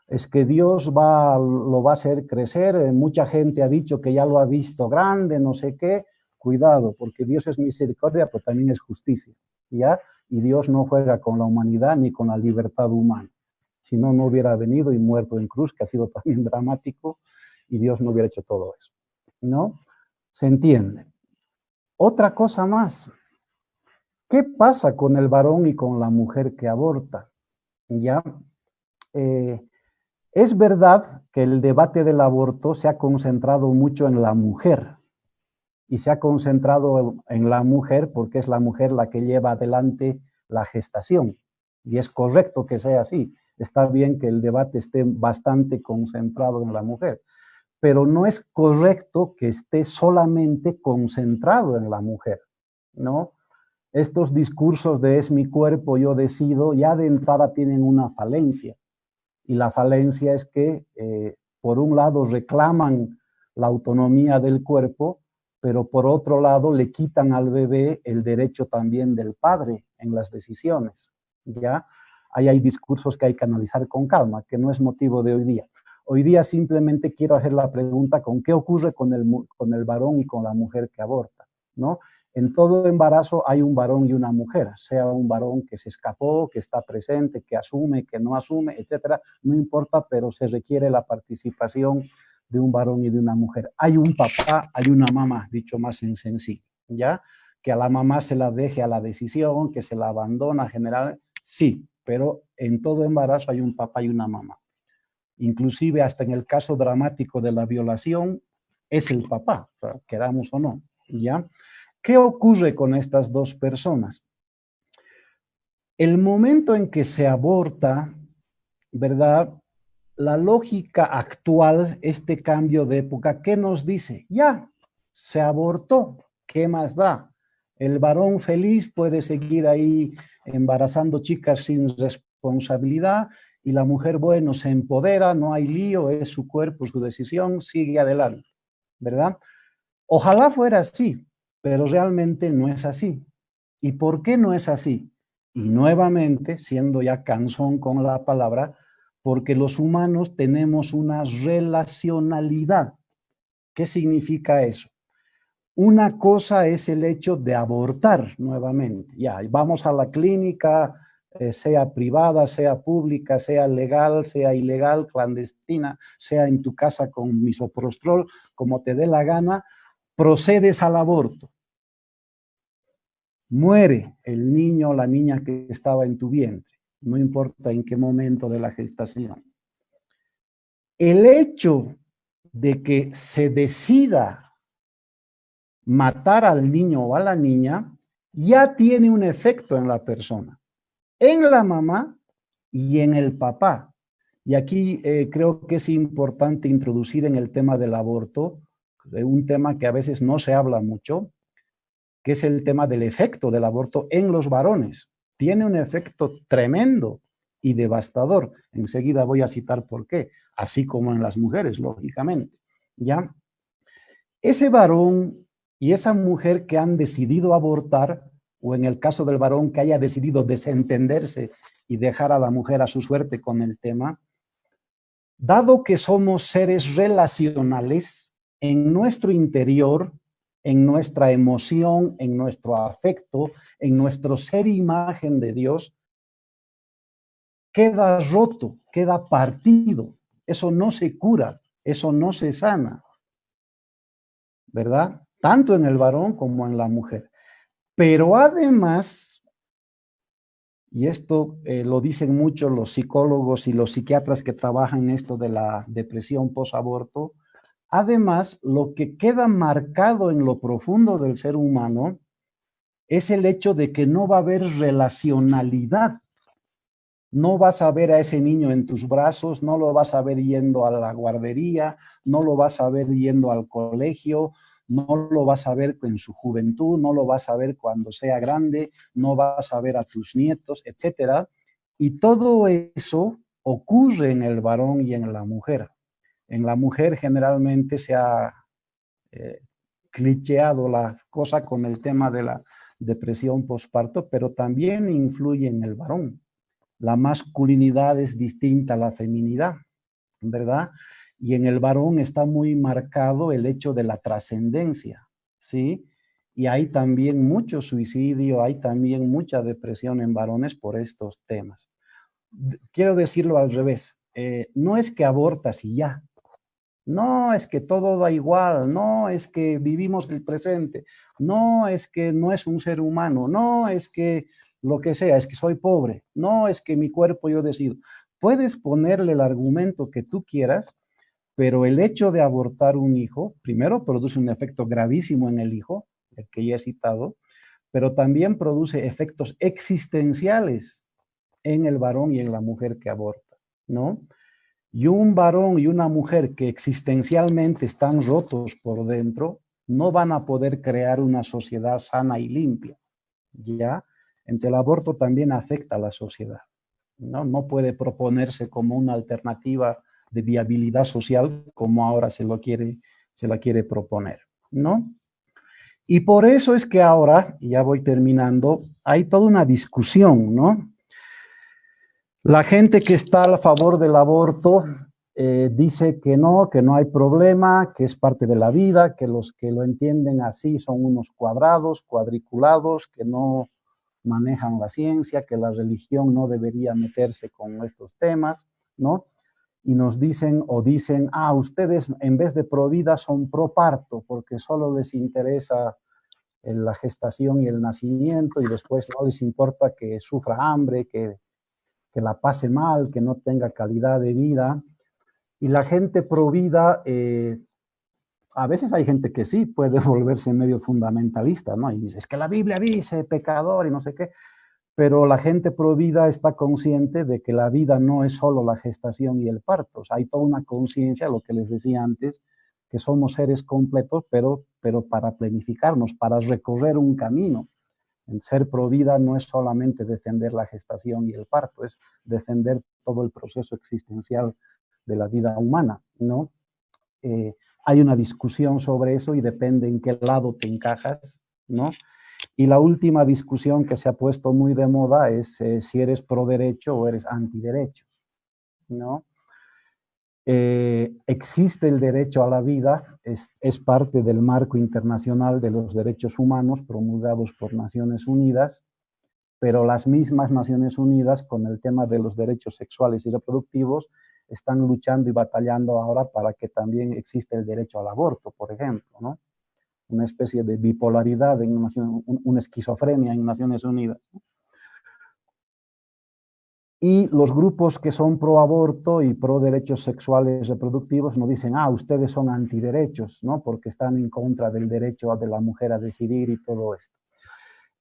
S1: es que Dios lo va a hacer crecer. Mucha gente ha dicho que ya lo ha visto grande, no sé qué. Cuidado, porque Dios es misericordia, pero también es justicia, ¿ya? Y Dios no juega con la humanidad ni con la libertad humana. Si no, no hubiera venido y muerto en cruz, que ha sido también dramático, y Dios no hubiera hecho todo eso, ¿no? ¿Se entiende? Otra cosa más, ¿qué pasa con el varón y con la mujer que aborta? ¿Ya? Es verdad que el debate del aborto se ha concentrado mucho en la mujer, y se ha concentrado en la mujer porque es la mujer la que lleva adelante la gestación, y es correcto que sea así. Está bien que el debate esté bastante concentrado en la mujer, pero no es correcto que esté solamente concentrado en la mujer, ¿no? Estos discursos de es mi cuerpo, yo decido, ya de entrada tienen una falencia. Y la falencia es que, por un lado, reclaman la autonomía del cuerpo, pero por otro lado le quitan al bebé el derecho también del padre en las decisiones, ¿ya? Ahí hay discursos que hay que analizar con calma, que no es motivo de hoy día. Hoy día simplemente quiero hacer la pregunta con qué ocurre con el varón y con la mujer que aborta, ¿no? En todo embarazo hay un varón y una mujer, sea un varón que se escapó, que está presente, que asume, que no asume, etcétera, no importa, pero se requiere la participación de un varón y de una mujer. Hay un papá, hay una mamá, dicho más en sencillo, ¿ya? Que a la mamá se la deje a la decisión, que se la abandona general, sí, pero en todo embarazo hay un papá y una mamá. inclusive hasta en el caso dramático de la violación, es el papá, o sea, queramos o no, ¿ya? ¿Qué ocurre con estas dos personas? El momento en que se aborta, ¿verdad? La lógica actual, este cambio de época, ¿qué nos dice? Ya, se abortó, ¿qué más da? El varón feliz puede seguir ahí embarazando chicas sin responsabilidad y la mujer, bueno, se empodera, no hay lío, es su cuerpo, su decisión, sigue adelante, ¿verdad? Ojalá fuera así, pero realmente no es así. ¿Y por qué no es así? Y nuevamente, siendo ya cansón con la palabra, porque los humanos tenemos una relacionalidad. ¿Qué significa eso? Una cosa es el hecho de abortar nuevamente. Ya, vamos a la clínica, sea privada, sea pública, sea legal, sea ilegal, clandestina, sea en tu casa con misoprostol, como te dé la gana, procedes al aborto. Muere el niño o la niña que estaba en tu vientre, no importa en qué momento de la gestación. El hecho de que se decida matar al niño o a la niña ya tiene un efecto en la persona, en la mamá y en el papá. Y aquí creo que es importante introducir en el tema del aborto, un tema que a veces no se habla mucho, que es el tema del efecto del aborto en los varones. Tiene un efecto tremendo y devastador. Enseguida voy a citar por qué, así como en las mujeres, lógicamente. ¿Ya? Ese varón y esa mujer que han decidido abortar, o en el caso del varón que haya decidido desentenderse y dejar a la mujer a su suerte con el tema, dado que somos seres relacionales, en nuestro interior, en nuestra emoción, en nuestro afecto, en nuestro ser imagen de Dios, queda roto, queda partido. Eso no se cura, eso no se sana, ¿verdad? Tanto en el varón como en la mujer. Pero además, y esto lo dicen mucho los psicólogos y los psiquiatras que trabajan en esto de la depresión posaborto, además, lo que queda marcado en lo profundo del ser humano es el hecho de que no va a haber relacionalidad. No vas a ver a ese niño en tus brazos, no lo vas a ver yendo a la guardería, no lo vas a ver yendo al colegio, no lo vas a ver en su juventud, no lo vas a ver cuando sea grande, no vas a ver a tus nietos, etcétera. Y todo eso ocurre en el varón y en la mujer. En la mujer generalmente se ha clicheado la cosa con el tema de la depresión postparto, pero también influye en el varón. La masculinidad es distinta a la feminidad, ¿verdad? Y en el varón está muy marcado el hecho de la trascendencia, ¿sí? Y hay también mucho suicidio, hay también mucha depresión en varones por estos temas. Quiero decirlo al revés, no es que abortas y ya, no es que todo da igual, no es que vivimos el presente, no es que no es un ser humano, no es que lo que sea, es que soy pobre, no es que mi cuerpo yo decido. Puedes ponerle el argumento que tú quieras, pero el hecho de abortar un hijo, primero produce un efecto gravísimo en el hijo, el que ya he citado, pero también produce efectos existenciales en el varón y en la mujer que aborta, ¿no? Y un varón y una mujer que existencialmente están rotos por dentro, no van a poder crear una sociedad sana y limpia, ¿ya? Entonces el aborto también afecta a la sociedad, ¿no? No puede proponerse como una alternativa de viabilidad social como ahora se la quiere proponer, ¿no? Y por eso es que ahora, y ya voy terminando, hay toda una discusión, ¿no? La gente que está a favor del aborto dice que no hay problema, que es parte de la vida, que los que lo entienden así son unos cuadrados, cuadriculados, que no manejan la ciencia, que la religión no debería meterse con estos temas, ¿no? Y nos dicen ustedes en vez de pro vida son pro parto, porque solo les interesa la gestación y el nacimiento y después no les importa que sufra hambre, que la pase mal, que no tenga calidad de vida. Y la gente pro vida, a veces hay gente que sí puede volverse medio fundamentalista, ¿no? Y dice, es que la Biblia dice pecador y no sé qué, pero la gente pro vida está consciente de que la vida no es solo la gestación y el parto. O sea, hay toda una conciencia, lo que les decía antes, que somos seres completos, pero para planificarnos, para recorrer un camino. En ser pro vida no es solamente defender la gestación y el parto, es defender todo el proceso existencial de la vida humana, ¿no? Hay una discusión sobre eso y depende en qué lado te encajas, ¿no? Y la última discusión que se ha puesto muy de moda es si eres pro derecho o eres antiderecho, ¿no? Existe el derecho a la vida, es parte del marco internacional de los derechos humanos promulgados por Naciones Unidas, pero las mismas Naciones Unidas con el tema de los derechos sexuales y reproductivos están luchando y batallando ahora para que también exista el derecho al aborto, por ejemplo, ¿no? Una especie de bipolaridad, una esquizofrenia en Naciones Unidas. Y los grupos que son pro aborto y pro derechos sexuales reproductivos nos dicen, ustedes son antiderechos, ¿no? Porque están en contra del derecho de la mujer a decidir y todo esto.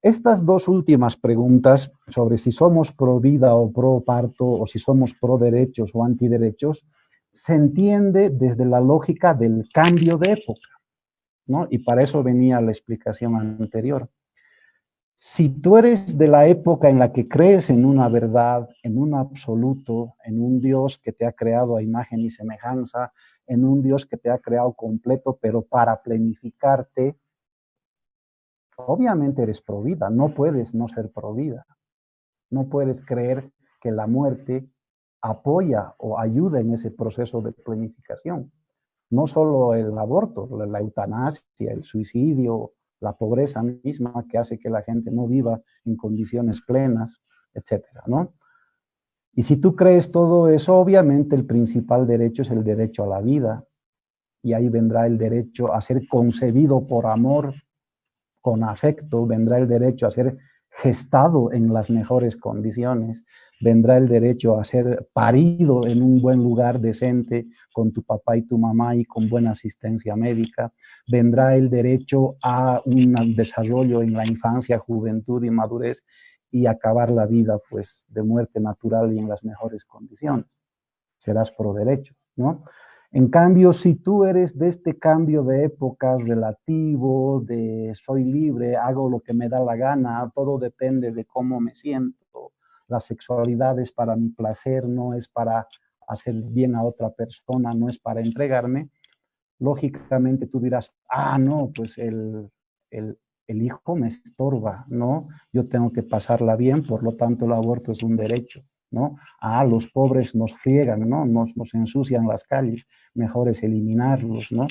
S1: Estas dos últimas preguntas sobre si somos pro vida o pro parto o si somos pro derechos o antiderechos, se entiende desde la lógica del cambio de época, ¿no? Y para eso venía la explicación anterior. Si tú eres de la época en la que crees en una verdad, en un absoluto, en un Dios que te ha creado a imagen y semejanza, en un Dios que te ha creado completo, pero para planificarte, obviamente eres pro vida, no puedes no ser pro vida. No puedes creer que la muerte apoya o ayuda en ese proceso de planificación. No solo el aborto, la eutanasia, el suicidio, la pobreza misma que hace que la gente no viva en condiciones plenas, etcétera, ¿no? Y si tú crees todo eso, obviamente el principal derecho es el derecho a la vida, y ahí vendrá el derecho a ser concebido por amor, con afecto, vendrá el derecho a ser gestado en las mejores condiciones, vendrá el derecho a ser parido en un buen lugar decente con tu papá y tu mamá y con buena asistencia médica, vendrá el derecho a un desarrollo en la infancia, juventud y madurez y acabar la vida pues de muerte natural y en las mejores condiciones. Serás pro derecho, ¿no? En cambio, si tú eres de este cambio de época relativo, de soy libre, hago lo que me da la gana, todo depende de cómo me siento, la sexualidad es para mi placer, no es para hacer bien a otra persona, no es para entregarme, lógicamente tú dirás, no, pues el hijo me estorba, ¿no? Yo tengo que pasarla bien, por lo tanto el aborto es un derecho, ¿no? Los pobres nos friegan, ¿no? Nos ensucian las calles, mejor es eliminarlos, ¿no?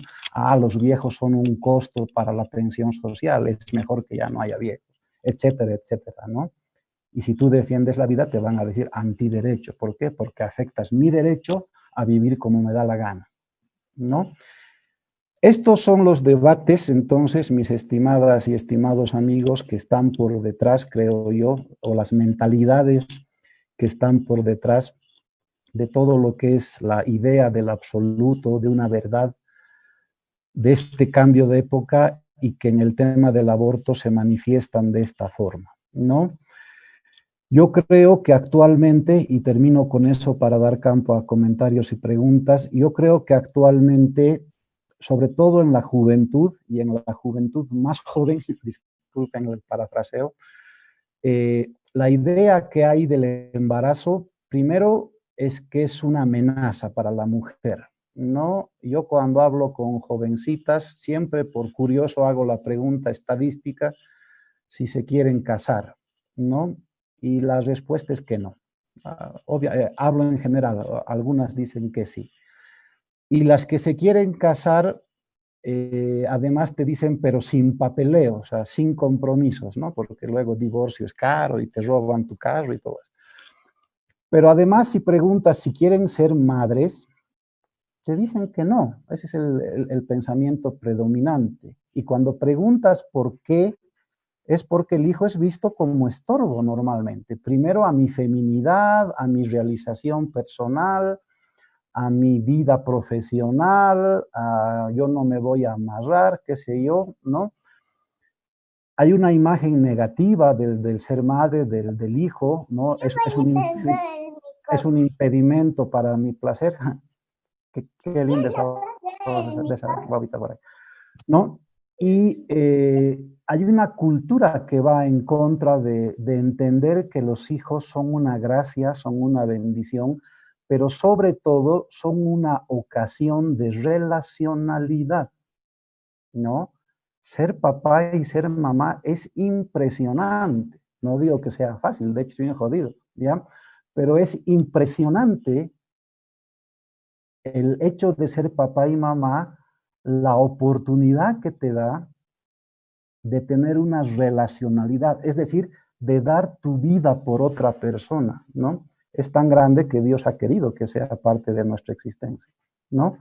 S1: Los viejos son un costo para la pensión social, es mejor que ya no haya viejos, etcétera, etcétera, ¿no? Y si tú defiendes la vida, te van a decir antiderecho. ¿Por qué? Porque afectas mi derecho a vivir como me da la gana, ¿no? Estos son los debates, entonces, mis estimadas y estimados amigos, que están por detrás, creo yo, o las mentalidades que están por detrás de todo lo que es la idea del absoluto, de una verdad, de este cambio de época y que en el tema del aborto se manifiestan de esta forma, ¿no? Yo creo que actualmente, y termino con eso para dar campo a comentarios y preguntas, yo creo que actualmente, sobre todo en la juventud, y en la juventud más joven, disculpen el parafraseo, la idea que hay del embarazo, primero, es que es una amenaza para la mujer, ¿no? Yo cuando hablo con jovencitas, siempre por curioso hago la pregunta estadística si se quieren casar, ¿no? Y la respuesta es que no. Hablo en general, algunas dicen que sí. Y las que se quieren casar, además te dicen, pero sin papeleo, o sea, sin compromisos, ¿no? Porque luego divorcio es caro y te roban tu carro y todo esto. Pero además, si preguntas si quieren ser madres, te dicen que no. Ese es el pensamiento predominante. Y cuando preguntas por qué, es porque el hijo es visto como estorbo normalmente. Primero a mi feminidad, a mi realización personal, a mi vida profesional, yo no me voy a amarrar, qué sé yo, ¿no? Hay una imagen negativa del ser madre, del hijo, ¿no? Es un impedimento para mi placer. Qué linda esa babita por ahí, ¿no? Y hay una cultura que va en contra de entender que los hijos son una gracia, son una bendición, pero sobre todo son una ocasión de relacionalidad, ¿no? Ser papá y ser mamá es impresionante. No digo que sea fácil, de hecho estoy bien jodido, ¿ya? Pero es impresionante el hecho de ser papá y mamá, la oportunidad que te da de tener una relacionalidad, es decir, de dar tu vida por otra persona, ¿no? Es tan grande que Dios ha querido que sea parte de nuestra existencia, ¿no?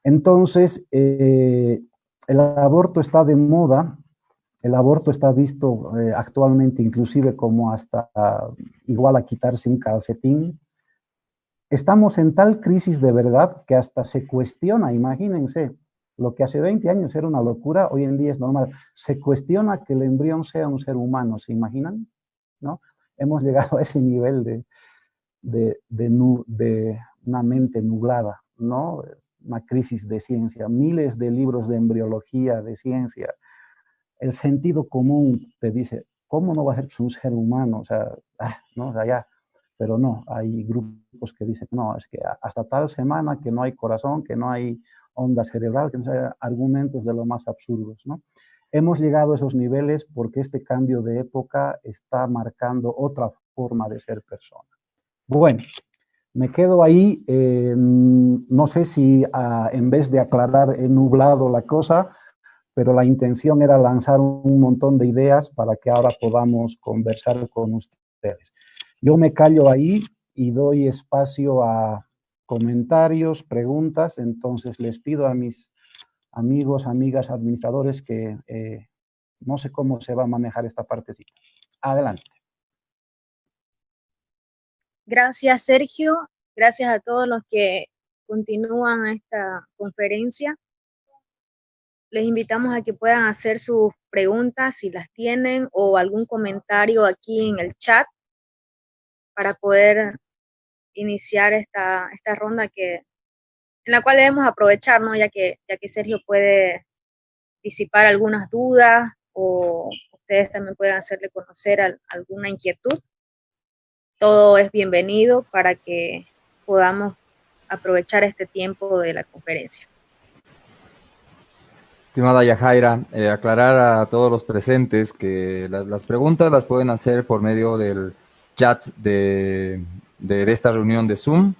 S1: Entonces, el aborto está de moda, el aborto está visto actualmente inclusive como hasta igual a quitarse un calcetín. Estamos en tal crisis de verdad que hasta se cuestiona, imagínense, lo que hace 20 años era una locura, hoy en día es normal. Se cuestiona que el embrión sea un ser humano, ¿se imaginan? ¿No? Hemos llegado a ese nivel de una mente nublada, ¿no? Una crisis de ciencia, miles de libros de embriología, de ciencia. El sentido común te dice, ¿cómo no va a ser un ser humano? O sea, no, o sea, ya. Pero no, hay grupos que dicen, no, es que hasta tal semana que no hay corazón, que no hay onda cerebral, que no hay argumentos de lo más absurdos, ¿no? Hemos llegado a esos niveles porque este cambio de época está marcando otra forma de ser persona. Bueno, me quedo ahí, no sé si en vez de aclarar he nublado la cosa, pero la intención era lanzar un montón de ideas para que ahora podamos conversar con ustedes. Yo me callo ahí y doy espacio a comentarios, preguntas, entonces les pido a mis amigos, amigas, administradores que no sé cómo se va a manejar esta partecita. Adelante.
S2: Gracias, Sergio. Gracias a todos los que continúan esta conferencia. Les invitamos a que puedan hacer sus preguntas si las tienen o algún comentario aquí en el chat para poder iniciar esta ronda en la cual debemos aprovechar, ¿no? Ya que Sergio puede disipar algunas dudas o ustedes también pueden hacerle conocer alguna inquietud. Todo es bienvenido para que podamos aprovechar este tiempo de la conferencia.
S3: Estimada Yajaira, aclarar a todos los presentes que las preguntas las pueden hacer por medio del chat de esta reunión de Zoom.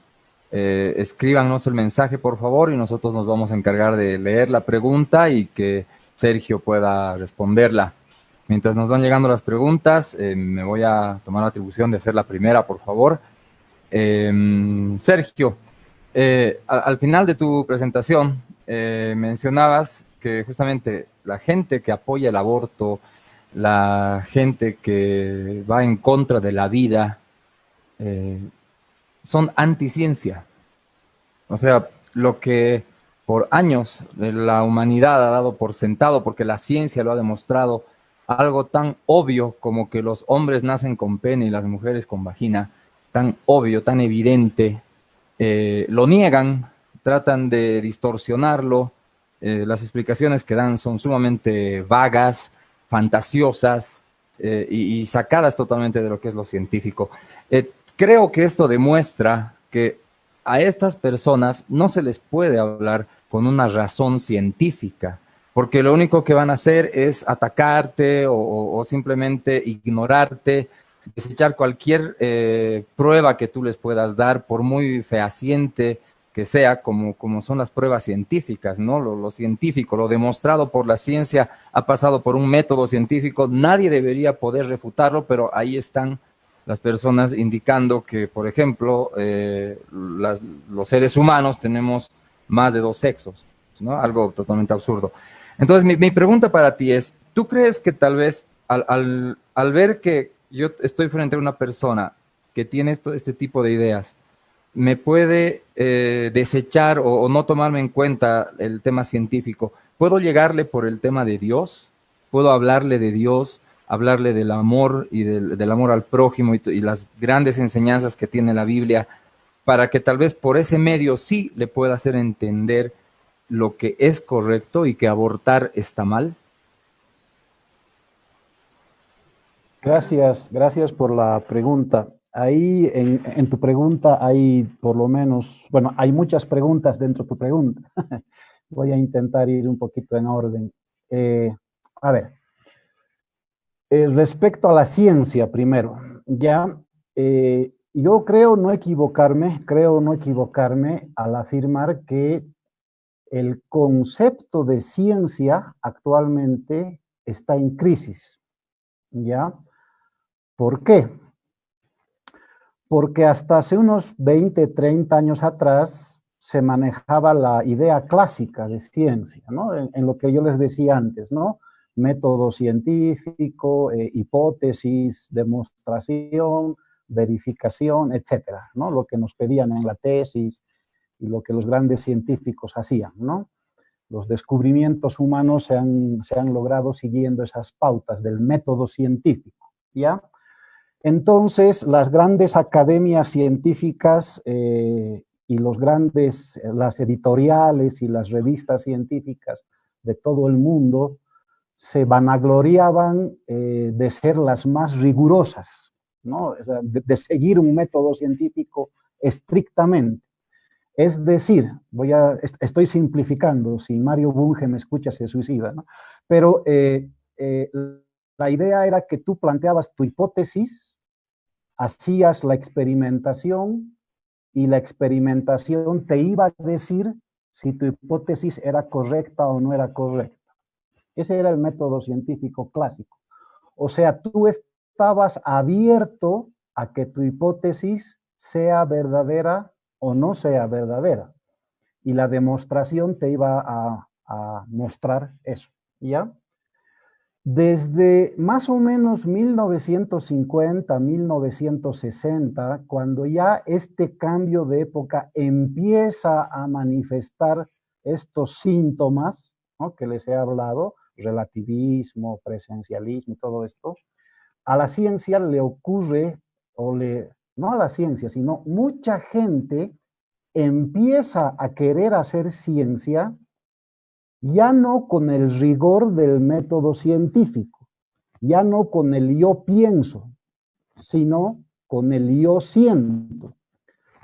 S3: Escríbanos el mensaje, por favor, y nosotros nos vamos a encargar de leer la pregunta y que Sergio pueda responderla. Mientras nos van llegando las preguntas, me voy a tomar la atribución de hacer la primera, por favor. Sergio, al final de tu presentación mencionabas que justamente la gente que apoya el aborto, la gente que va en contra de la vida, son anticiencia. O sea, lo que por años la humanidad ha dado por sentado, porque la ciencia lo ha demostrado, algo tan obvio como que los hombres nacen con pene y las mujeres con vagina, tan obvio, tan evidente, lo niegan, tratan de distorsionarlo, las explicaciones que dan son sumamente vagas, fantasiosas y sacadas totalmente de lo que es lo científico. Creo que esto demuestra que a estas personas no se les puede hablar con una razón científica, porque lo único que van a hacer es atacarte o simplemente ignorarte, desechar cualquier prueba que tú les puedas dar, por muy fehaciente que sea, como son las pruebas científicas, ¿no? Lo científico, lo demostrado por la ciencia, ha pasado por un método científico, nadie debería poder refutarlo, pero ahí están las personas indicando que, por ejemplo, los seres humanos tenemos más de 2 sexos, ¿no? Algo totalmente absurdo. Entonces, mi pregunta para ti es, ¿tú crees que tal vez al ver que yo estoy frente a una persona que tiene este tipo de ideas, me puede desechar o no tomarme en cuenta el tema científico. ¿Puedo llegarle por el tema de Dios? ¿Puedo hablarle de Dios, hablarle del amor y del amor al prójimo y las grandes enseñanzas que tiene la Biblia, para que tal vez por ese medio sí le pueda hacer entender lo que es correcto y que abortar está mal?
S1: Gracias por la pregunta. Ahí en tu pregunta hay por lo menos, bueno, hay muchas preguntas dentro de tu pregunta. Voy a intentar ir un poquito en orden. A ver, respecto a la ciencia primero, ya, yo creo no equivocarme al afirmar que el concepto de ciencia actualmente está en crisis, ¿ya? ¿Por qué? Porque hasta hace unos 20, 30 años atrás se manejaba la idea clásica de ciencia, ¿no? En lo que yo les decía antes, ¿no? Método científico, hipótesis, demostración, verificación, etcétera, ¿no? Lo que nos pedían en la tesis y lo que los grandes científicos hacían, ¿no? Los descubrimientos humanos se han logrado siguiendo esas pautas del método científico, ¿ya? Entonces, las grandes academias científicas y las editoriales y las revistas científicas de todo el mundo se vanagloriaban de ser las más rigurosas, ¿no? O sea, de seguir un método científico estrictamente. Es decir, estoy simplificando, si Mario Bunge me escucha se suicida, ¿no? Pero la idea era que tú planteabas tu hipótesis, hacías la experimentación y la experimentación te iba a decir si tu hipótesis era correcta o no era correcta. Ese era el método científico clásico. O sea, tú estabas abierto a que tu hipótesis sea verdadera o no sea verdadera. Y la demostración te iba a mostrar eso, ¿ya? Desde más o menos 1950, 1960, cuando ya este cambio de época empieza a manifestar estos síntomas, ¿no?, que les he hablado, relativismo, presencialismo y todo esto, a la ciencia le ocurre, no a la ciencia, sino mucha gente empieza a querer hacer ciencia ya no con el rigor del método científico, ya no con el yo pienso, sino con el yo siento.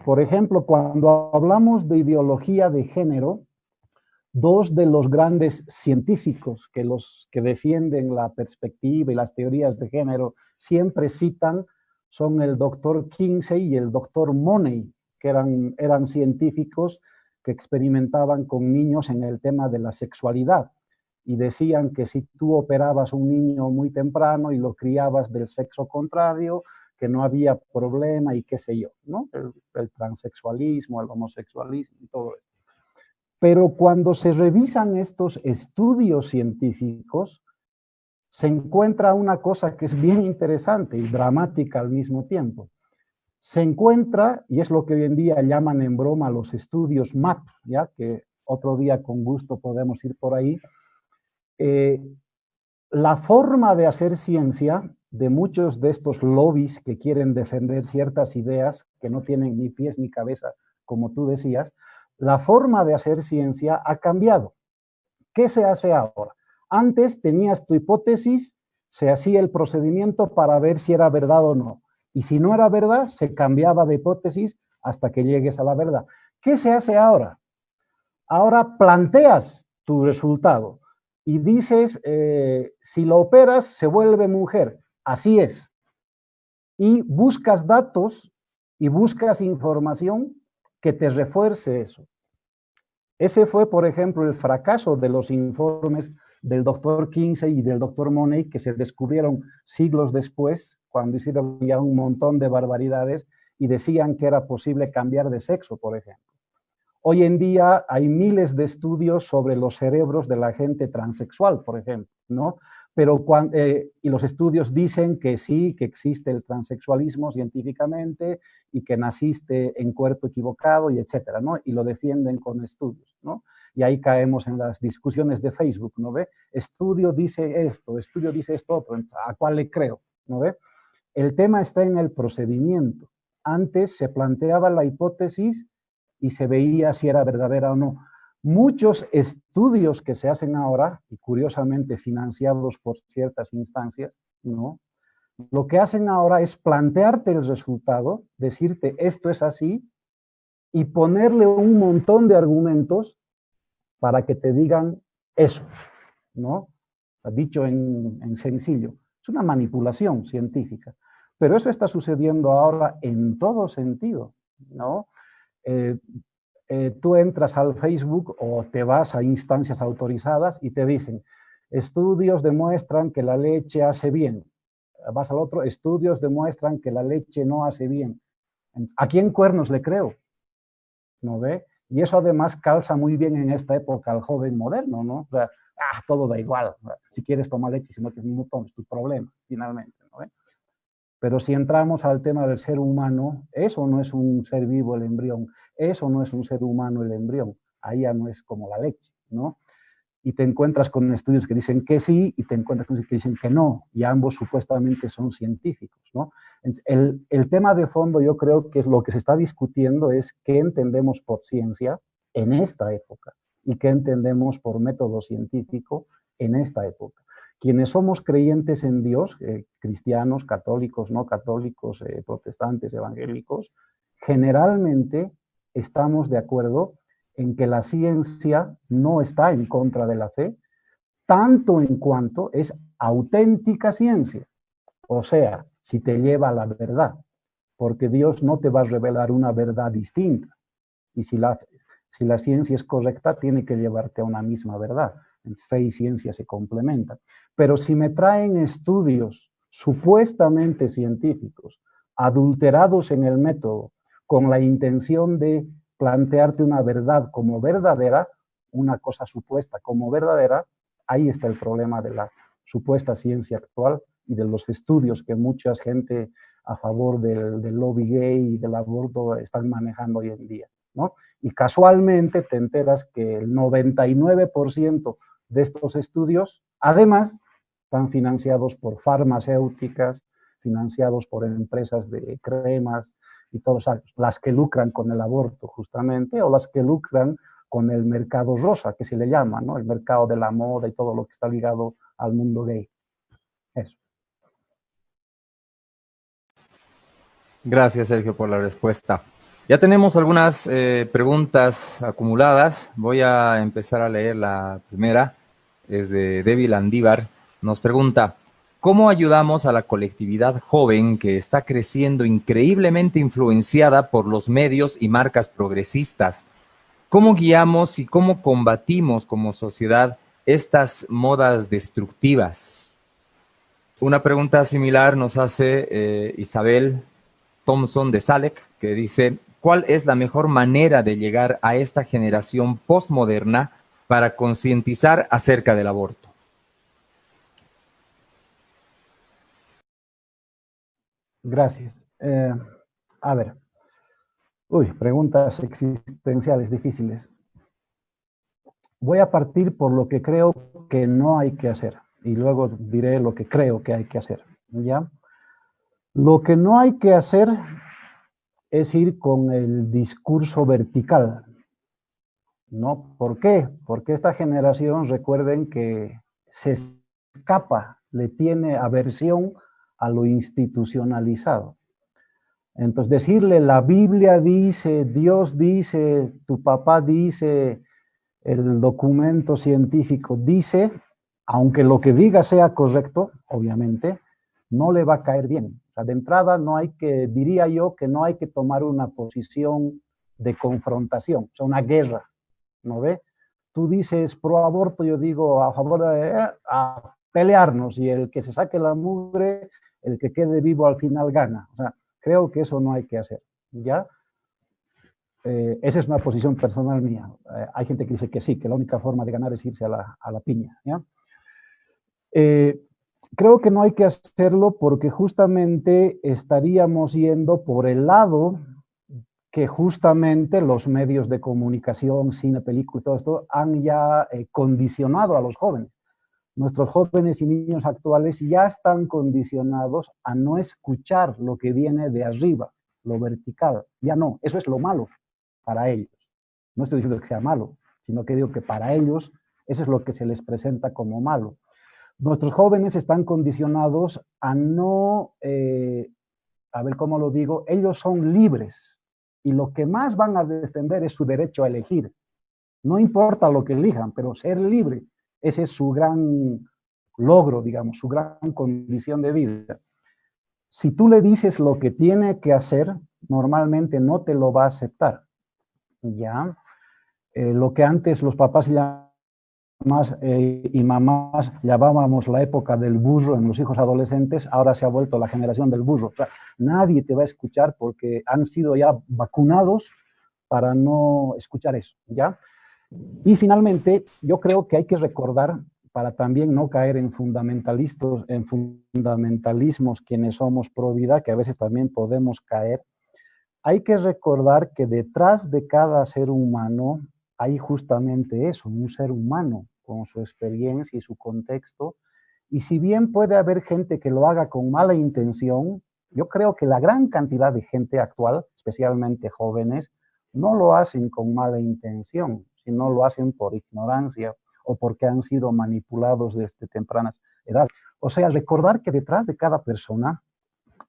S1: Por ejemplo, cuando hablamos de ideología de género, dos de los grandes científicos los que defienden la perspectiva y las teorías de género siempre citan son el doctor Kinsey y el doctor Money, que eran científicos que experimentaban con niños en el tema de la sexualidad y decían que si tú operabas un niño muy temprano y lo criabas del sexo contrario, que no había problema y qué sé yo, ¿no? El transexualismo, el homosexualismo y todo eso. Pero cuando se revisan estos estudios científicos, se encuentra una cosa que es bien interesante y dramática al mismo tiempo. Se encuentra, y es lo que hoy en día llaman en broma los estudios MAP, ¿ya? Que otro día con gusto podemos ir por ahí. La forma de hacer ciencia de muchos de estos lobbies que quieren defender ciertas ideas que no tienen ni pies ni cabeza, como tú decías, la forma de hacer ciencia ha cambiado. ¿Qué se hace ahora? Antes tenías tu hipótesis, se hacía el procedimiento para ver si era verdad o no. Y si no era verdad, se cambiaba de hipótesis hasta que llegues a la verdad. ¿Qué se hace ahora? Ahora planteas tu resultado y dices, si lo operas, se vuelve mujer. Así es. Y buscas datos y buscas información que te refuerce eso. Ese fue, por ejemplo, el fracaso de los informes del doctor Kinsey y del doctor Money, que se descubrieron siglos después, cuando hicieron ya un montón de barbaridades y decían que era posible cambiar de sexo, por ejemplo. Hoy en día hay miles de estudios sobre los cerebros de la gente transexual, por ejemplo, ¿no? pero y los estudios dicen que sí, que existe el transexualismo científicamente y que naciste en cuerpo equivocado y etcétera, ¿no? Y lo defienden con estudios, ¿no? Y ahí caemos en las discusiones de Facebook, ¿no ve? Estudio dice esto otro, ¿a cuál le creo? ¿No ve? El tema está en el procedimiento. Antes se planteaba la hipótesis y se veía si era verdadera o no. Muchos estudios que se hacen ahora, y curiosamente financiados por ciertas instancias, ¿no? Lo que hacen ahora es plantearte el resultado, decirte esto es así, y ponerle un montón de argumentos para que te digan eso, ¿no? Dicho en sencillo. Es una manipulación científica. Pero eso está sucediendo ahora en todo sentido, ¿no? Tú entras al Facebook o te vas a instancias autorizadas y te dicen, estudios demuestran que la leche hace bien. Vas al otro, estudios demuestran que la leche no hace bien. ¿A quién cuernos le creo? ¿No ve? Y eso además calza muy bien en esta época al joven moderno, ¿no? O sea, todo da igual. Si quieres tomar leche, si no quieres, no tomes, tu problema, finalmente, ¿no ve? Pero si entramos al tema del ser humano, eso no es un ser vivo el embrión, eso no es un ser humano el embrión, ahí ya no es como la leche, ¿no? Y te encuentras con estudios que dicen que sí y te encuentras con estudios que dicen que no, y ambos supuestamente son científicos, ¿no? El tema de fondo yo creo que es lo que se está discutiendo es qué entendemos por ciencia en esta época y qué entendemos por método científico en esta época. Quienes somos creyentes en Dios, cristianos, católicos, no católicos, protestantes, evangélicos, generalmente estamos de acuerdo en que la ciencia no está en contra de la fe, tanto en cuanto es auténtica ciencia. O sea, si te lleva a la verdad, porque Dios no te va a revelar una verdad distinta. Y si la ciencia es correcta, tiene que llevarte a una misma verdad. Fe y ciencia se complementan. Pero si me traen estudios supuestamente científicos, adulterados en el método, con la intención de plantearte una verdad como verdadera, una cosa supuesta como verdadera, ahí está el problema de la supuesta ciencia actual y de los estudios que mucha gente a favor del lobby gay y del aborto están manejando hoy en día, ¿no? Y casualmente te enteras que el 99% de estos estudios, además, están financiados por farmacéuticas, financiados por empresas de cremas y todos las que lucran con el aborto justamente, o las que lucran con el mercado rosa, que se le llama, ¿no? El mercado de la moda y todo lo que está ligado al mundo gay. Eso.
S3: Gracias, Sergio, por la respuesta. Ya tenemos algunas preguntas acumuladas. Voy a empezar a leer la primera. Es de Debbie Landívar. Nos pregunta, ¿cómo ayudamos a la colectividad joven que está creciendo increíblemente influenciada por los medios y marcas progresistas? ¿Cómo guiamos y cómo combatimos como sociedad estas modas destructivas? Una pregunta similar nos hace Isabel Thompson de Salek, que dice, ¿cuál es la mejor manera de llegar a esta generación postmoderna para concientizar acerca del aborto?
S1: Gracias. A ver. Preguntas existenciales difíciles. Voy a partir por lo que creo que no hay que hacer y luego diré lo que creo que hay que hacer, ¿ya? Lo que no hay que hacer es ir con el discurso vertical, ¿no? ¿Por qué? Porque esta generación, recuerden que se escapa, le tiene aversión a lo institucionalizado. Entonces, decirle la Biblia dice, Dios dice, tu papá dice, el documento científico dice, aunque lo que diga sea correcto, obviamente, no le va a caer bien. O sea, de entrada no hay que, diría yo, que no hay que tomar una posición de confrontación, o sea, una guerra, ¿no ve? Tú dices pro aborto, yo digo a favor de a pelearnos y el que se saque la mugre, el que quede vivo al final gana. O sea, creo que eso no hay que hacer, ¿ya? Esa es una posición personal mía. Hay gente que dice que sí, que la única forma de ganar es irse a la piña, ¿ya? Creo que no hay que hacerlo porque justamente estaríamos yendo por el lado que justamente los medios de comunicación, cine, película y todo esto han ya condicionado a los jóvenes. Nuestros jóvenes y niños actuales ya están condicionados a no escuchar lo que viene de arriba, lo vertical. Ya no, eso es lo malo para ellos. No estoy diciendo que sea malo, sino que digo que para ellos eso es lo que se les presenta como malo. Nuestros jóvenes están condicionados a no, a ver cómo lo digo, ellos son libres y lo que más van a defender es su derecho a elegir. No importa lo que elijan, pero ser libre, ese es su gran logro, digamos, su gran condición de vida. Si tú le dices lo que tiene que hacer, normalmente no te lo va a aceptar. ¿Ya? Lo que antes los papás y mamás llamábamos la época del burro en los hijos adolescentes, ahora se ha vuelto la generación del burro. O sea, nadie te va a escuchar porque han sido ya vacunados para no escuchar eso, ¿ya? Y finalmente, yo creo que hay que recordar, para también no caer en fundamentalismos quienes somos pro vida, que a veces también podemos caer, hay que recordar que detrás de cada ser humano hay justamente eso, un ser humano con su experiencia y su contexto. Y si bien puede haber gente que lo haga con mala intención, yo creo que la gran cantidad de gente actual, especialmente jóvenes, no lo hacen con mala intención, sino lo hacen por ignorancia o porque han sido manipulados desde tempranas edades. O sea, recordar que detrás de cada persona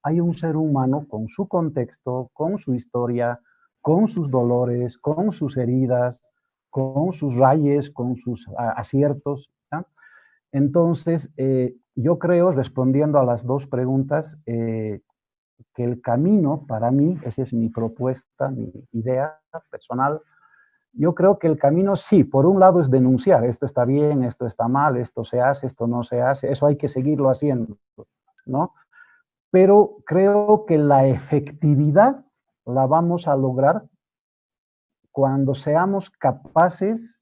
S1: hay un ser humano con su contexto, con su historia, con sus dolores, con sus heridas, con sus rayes, con sus aciertos. ¿Ya? Entonces, yo creo, respondiendo a las dos preguntas, que el camino, para mí, esa es mi propuesta, mi idea personal, yo creo que el camino sí, por un lado es denunciar, esto está bien, esto está mal, esto se hace, esto no se hace, eso hay que seguirlo haciendo, ¿no? Pero creo que la efectividad la vamos a lograr cuando seamos capaces,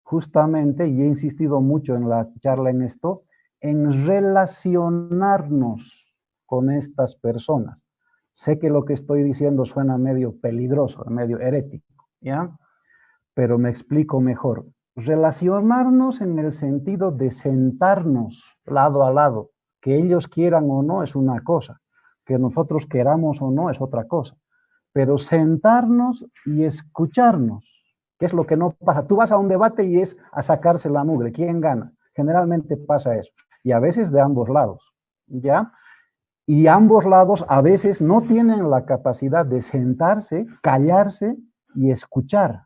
S1: justamente, y he insistido mucho en la charla en esto, en relacionarnos con estas personas. Sé que lo que estoy diciendo suena medio peligroso, medio herético, ¿ya? Pero me explico mejor. Relacionarnos en el sentido de sentarnos lado a lado, que ellos quieran o no es una cosa, que nosotros queramos o no es otra cosa, pero sentarnos y escucharnos, que es lo que no pasa. Tú vas a un debate y es a sacarse la mugre, ¿quién gana? Generalmente pasa eso, y a veces de ambos lados, ¿ya? Y ambos lados a veces no tienen la capacidad de sentarse, callarse y escuchar,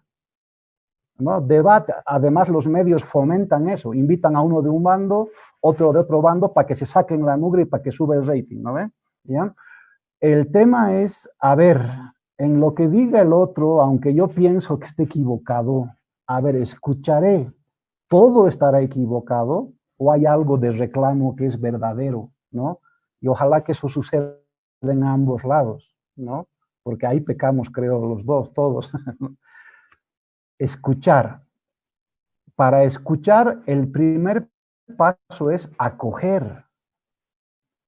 S1: ¿no? Debate, además los medios fomentan eso, invitan a uno de un bando, otro de otro bando, para que se saquen la mugre y para que sube el rating, ¿no ve? ¿Ya? El tema es, a ver, en lo que diga el otro, aunque yo pienso que esté equivocado, a ver, escucharé, ¿todo estará equivocado o hay algo de reclamo que es verdadero, ¿no? Y ojalá que eso suceda en ambos lados, ¿no? Porque ahí pecamos, creo, los dos, todos. Escuchar. Para escuchar, el primer paso es acoger.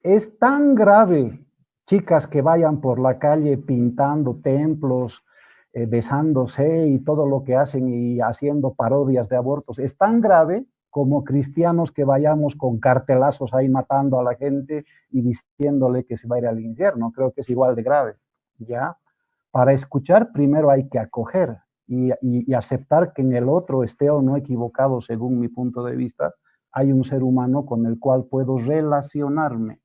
S1: Es tan grave, chicas que vayan por la calle pintando templos, besándose y todo lo que hacen y haciendo parodias de abortos, es tan grave como cristianos que vayamos con cartelazos ahí matando a la gente y diciéndole que se va a ir al infierno. Creo que es igual de grave, ¿ya? Para escuchar, primero hay que acoger y aceptar que en el otro, esté o no equivocado según mi punto de vista, hay un ser humano con el cual puedo relacionarme.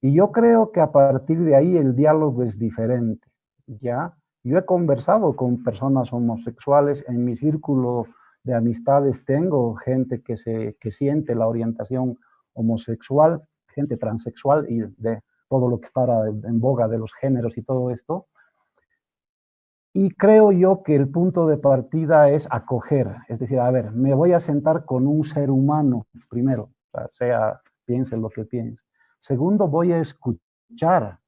S1: Y yo creo que a partir de ahí el diálogo es diferente, ¿ya? Yo he conversado con personas homosexuales, en mi círculo de amistades tengo gente que siente la orientación homosexual, gente transexual y de todo lo que está ahora en boga de los géneros y todo esto. Y creo yo que el punto de partida es acoger, es decir, a ver, me voy a sentar con un ser humano primero, o sea, piense lo que piense. Segundo, voy a escuchar.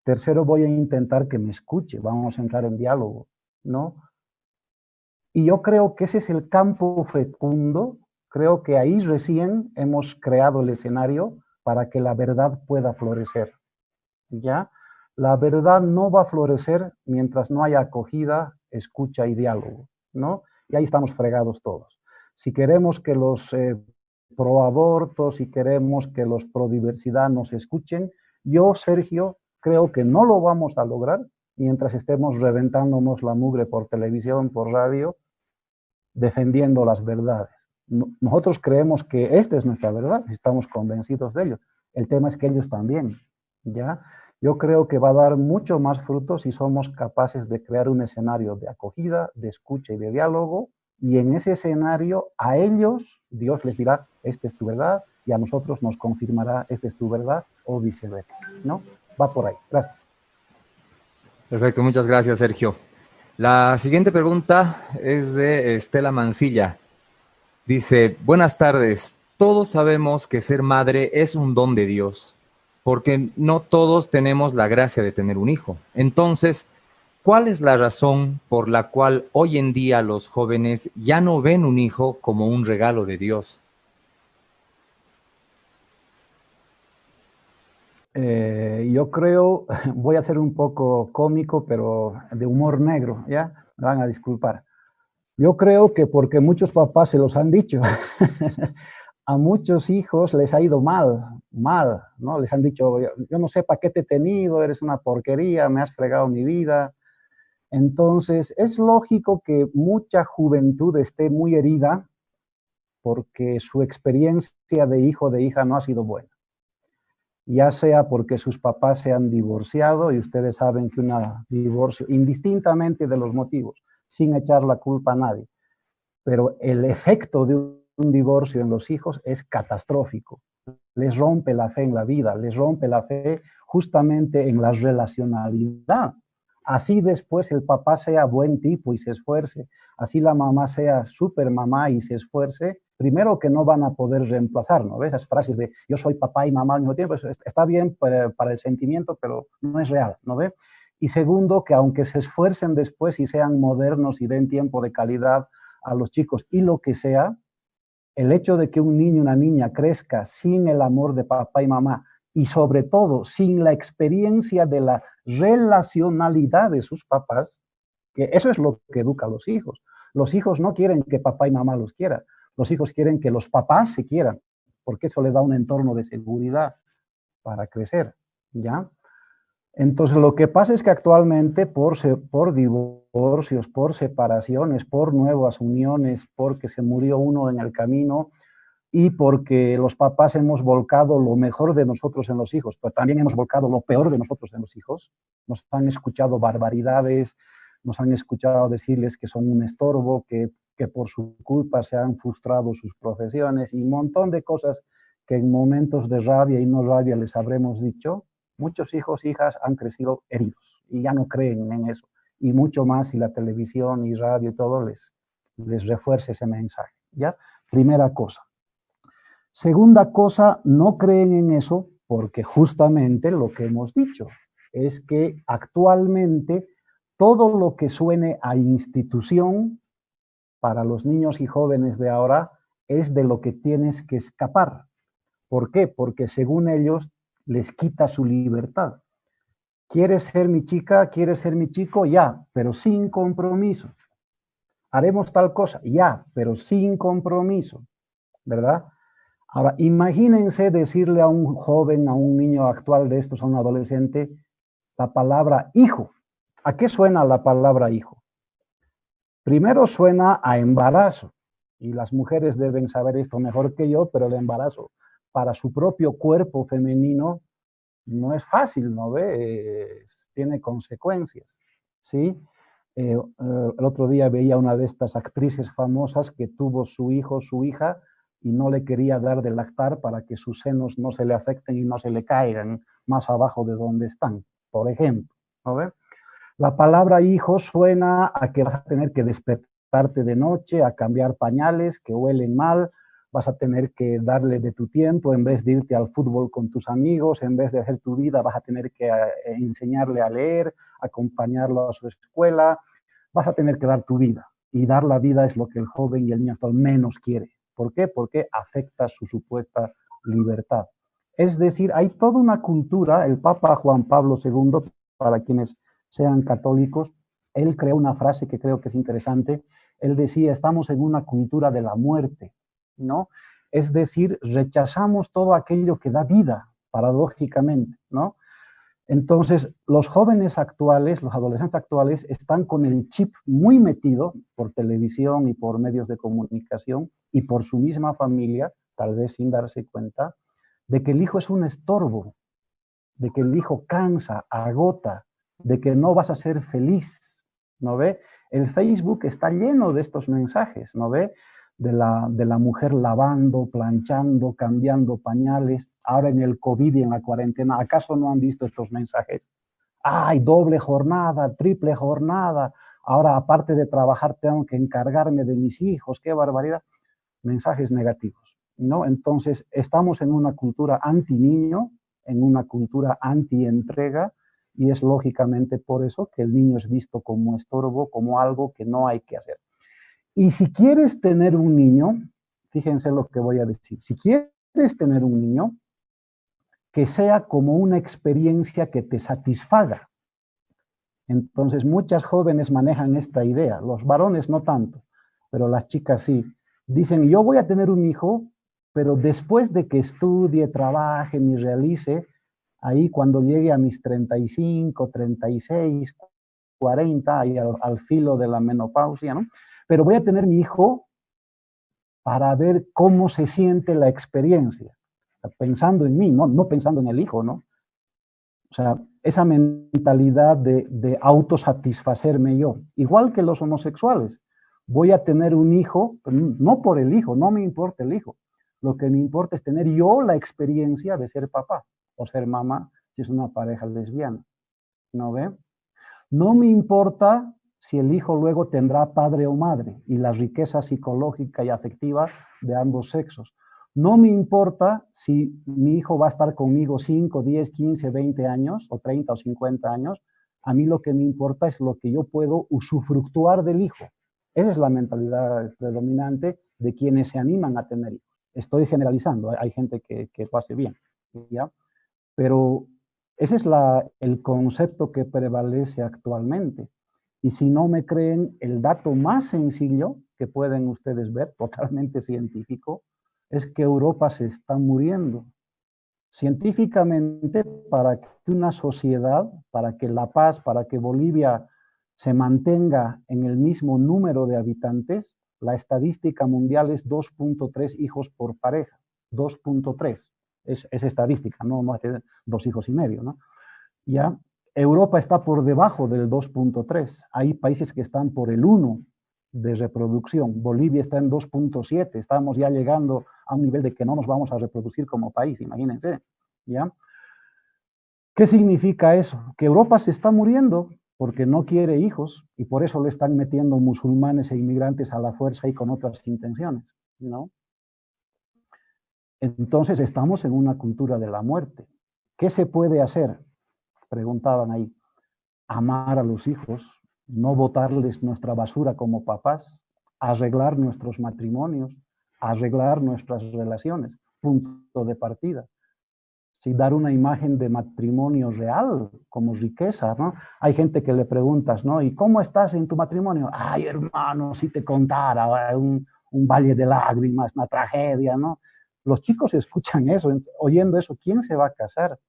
S1: Tercero, voy a intentar que me escuche, vamos a entrar en diálogo, ¿no? Y yo creo que ese es el campo fecundo Creo que ahí recién hemos creado el escenario para que la verdad pueda florecer, ¿ya? La verdad no va a florecer mientras no haya acogida, escucha y diálogo, ¿no? Y ahí estamos fregados todos. Si queremos que los pro aborto, si queremos que los pro diversidad nos escuchen, yo, Sergio, creo que no lo vamos a lograr mientras estemos reventándonos la mugre por televisión, por radio, defendiendo las verdades. Nosotros creemos que esta es nuestra verdad, estamos convencidos de ello. El tema es que ellos también, ¿ya? Yo creo que va a dar mucho más frutos si somos capaces de crear un escenario de acogida, de escucha y de diálogo, y en ese escenario a ellos Dios les dirá, esta es tu verdad, y a nosotros nos confirmará, esta es tu verdad, o viceversa, ¿no? Va por ahí. Gracias.
S3: Perfecto, muchas gracias, Sergio. La siguiente pregunta es de Estela Mancilla. Dice, buenas tardes, todos sabemos que ser madre es un don de Dios, porque no todos tenemos la gracia de tener un hijo. Entonces, ¿cuál es la razón por la cual hoy en día los jóvenes ya no ven un hijo como un regalo de Dios?
S1: Yo creo, voy a ser un poco cómico, pero de humor negro, ¿ya? Me van a disculpar. Yo creo que porque muchos papás se los han dicho. A muchos hijos les ha ido mal, ¿no? Les han dicho, yo no sé para qué te he tenido, eres una porquería, me has fregado mi vida. Entonces, es lógico que mucha juventud esté muy herida porque su experiencia de hijo o de hija no ha sido buena. Ya sea porque sus papás se han divorciado, y ustedes saben que un divorcio, indistintamente de los motivos, sin echar la culpa a nadie, pero el efecto de un divorcio en los hijos es catastrófico. Les rompe la fe en la vida, les rompe la fe justamente en la relacionalidad. Así después el papá sea buen tipo y se esfuerce, así la mamá sea súper mamá y se esfuerce, primero que no van a poder reemplazar, ¿no? ¿Ves? Esas frases de yo soy papá y mamá al mismo tiempo, está bien para el sentimiento, pero no es real, ¿no ves? Y segundo, que aunque se esfuercen después y sean modernos y den tiempo de calidad a los chicos y lo que sea, el hecho de que un niño o una niña crezca sin el amor de papá y mamá y sobre todo sin la experiencia de la relacionalidad de sus papás, que eso es lo que educa a los hijos. Los hijos no quieren que papá y mamá los quieran, los hijos quieren que los papás se quieran, porque eso le da un entorno de seguridad para crecer, ¿ya? Entonces, lo que pasa es que actualmente por divorcios, por separaciones, por nuevas uniones, porque se murió uno en el camino y porque los papás hemos volcado lo mejor de nosotros en los hijos, pero también hemos volcado lo peor de nosotros en los hijos, nos han escuchado barbaridades, nos han escuchado decirles que son un estorbo, que por su culpa se han frustrado sus profesiones y un montón de cosas que en momentos de rabia y no rabia les habremos dicho. Muchos hijos, hijas han crecido heridos y ya no creen en eso. Y mucho más si la televisión y radio y todo les refuerce ese mensaje, ¿ya? Primera cosa. Segunda cosa, no creen en eso porque justamente lo que hemos dicho es que actualmente todo lo que suene a institución para los niños y jóvenes de ahora es de lo que tienes que escapar. ¿Por qué? Porque según ellos les quita su libertad. ¿Quieres ser mi chica? ¿Quieres ser mi chico? Ya, pero sin compromiso. Haremos tal cosa, ya, pero sin compromiso, ¿verdad? Ahora, imagínense decirle a un joven, a un niño actual de estos, a un adolescente, la palabra hijo. ¿A qué suena la palabra hijo? Primero suena a embarazo, y las mujeres deben saber esto mejor que yo, pero el embarazo para su propio cuerpo femenino no es fácil, ¿no ve? Tiene consecuencias, ¿sí? El otro día veía una de estas actrices famosas que tuvo su hijo, su hija, y no le quería dar de lactar para que sus senos no se le afecten y no se le caigan más abajo de donde están, por ejemplo, ¿no ve? La palabra hijo suena a que vas a tener que despertarte de noche, a cambiar pañales que huelen mal, vas a tener que darle de tu tiempo, en vez de irte al fútbol con tus amigos, en vez de hacer tu vida, vas a tener que enseñarle a leer, acompañarlo a su escuela, vas a tener que dar tu vida. Y dar la vida es lo que el joven y el niño actual menos quiere, ¿Por qué? Porque afecta su supuesta libertad. Es decir, hay toda una cultura, el Papa Juan Pablo II, para quienes sean católicos, él creó una frase que creo que es interesante. Él decía, estamos en una cultura de la muerte, ¿no? Es decir, rechazamos todo aquello que da vida, paradójicamente, ¿no? Entonces, los jóvenes actuales, los adolescentes actuales, están con el chip muy metido por televisión y por medios de comunicación y por su misma familia, tal vez sin darse cuenta, de que el hijo es un estorbo, de que el hijo cansa, agota, de que no vas a ser feliz, ¿no ve? El Facebook está lleno de estos mensajes, ¿no ve? De la mujer lavando, planchando, cambiando pañales, ahora en el COVID y en la cuarentena, ¿acaso no han visto estos mensajes? ¡Ay, doble jornada, triple jornada! Ahora, aparte de trabajar, tengo que encargarme de mis hijos, ¡qué barbaridad! Mensajes negativos, ¿no? Entonces, estamos en una cultura anti-niño, en una cultura anti-entrega, y es lógicamente por eso que el niño es visto como estorbo, como algo que no hay que hacer. Y si quieres tener un niño, fíjense lo que voy a decir, si quieres tener un niño, que sea como una experiencia que te satisfaga. Entonces, muchas jóvenes manejan esta idea, los varones no tanto, pero las chicas sí. Dicen, yo voy a tener un hijo, pero después de que estudie, trabaje, y realice, ahí cuando llegue a mis 35, 36, 40, ahí al filo de la menopausia, ¿no? Pero voy a tener mi hijo para ver cómo se siente la experiencia, pensando en mí, no pensando en el hijo, ¿no? O sea, esa mentalidad de autosatisfacerme yo, igual que los homosexuales. Voy a tener un hijo, no por el hijo, no me importa el hijo. Lo que me importa es tener yo la experiencia de ser papá o ser mamá si es una pareja lesbiana. ¿No ve? No me importa si el hijo luego tendrá padre o madre y la riqueza psicológica y afectiva de ambos sexos. No me importa si mi hijo va a estar conmigo 5, 10, 15, 20 años, o 30 o 50 años. A mí lo que me importa es lo que yo puedo usufructuar del hijo. Esa es la mentalidad predominante de quienes se animan a tener hijos. Estoy generalizando, hay gente que lo hace bien, ¿ya? Pero ese es el concepto que prevalece actualmente. Y si no me creen, el dato más sencillo que pueden ustedes ver, totalmente científico, es que Europa se está muriendo. Científicamente, para que una sociedad, para que La Paz, para que Bolivia se mantenga en el mismo número de habitantes, la estadística mundial es 2.3 hijos por pareja, 2.3. Es estadística, no hace 2 hijos y medio, ¿no? Ya, Europa está por debajo del 2.3. Hay países que están por el 1 de reproducción. Bolivia está en 2.7. Estamos ya llegando a un nivel de que no nos vamos a reproducir como país, imagínense, ¿ya? ¿Qué significa eso? Que Europa se está muriendo porque no quiere hijos y por eso le están metiendo musulmanes e inmigrantes a la fuerza y con otras intenciones, ¿no? Entonces estamos en una cultura de la muerte. ¿Qué se puede hacer? Preguntaban ahí. Amar a los hijos, no botarles nuestra basura como papás, arreglar nuestros matrimonios, arreglar nuestras relaciones, punto de partida. Sí, dar una imagen de matrimonio real, como riqueza, ¿no? Hay gente que le preguntas, ¿no? ¿Y cómo estás en tu matrimonio? Ay, hermano, si te contara, un valle de lágrimas, una tragedia, ¿no? Los chicos escuchan eso, oyendo eso, ¿quién se va a casar?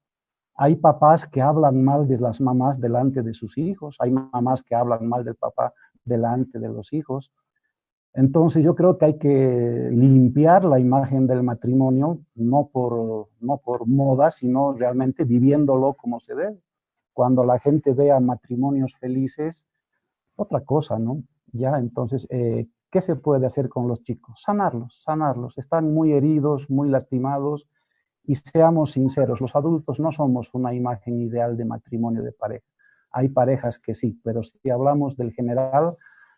S1: Hay papás que hablan mal de las mamás delante de sus hijos, hay mamás que hablan mal del papá delante de los hijos. Entonces yo creo que hay que limpiar la imagen del matrimonio, no por moda, sino realmente viviéndolo como se debe. Cuando la gente vea matrimonios felices, otra cosa, ¿no? Ya, entonces, ¿qué se puede hacer con los chicos? Sanarlos. Están muy heridos, muy lastimados, y seamos sinceros, los adultos no somos una imagen ideal de matrimonio de pareja. Hay parejas que sí, pero si hablamos del general,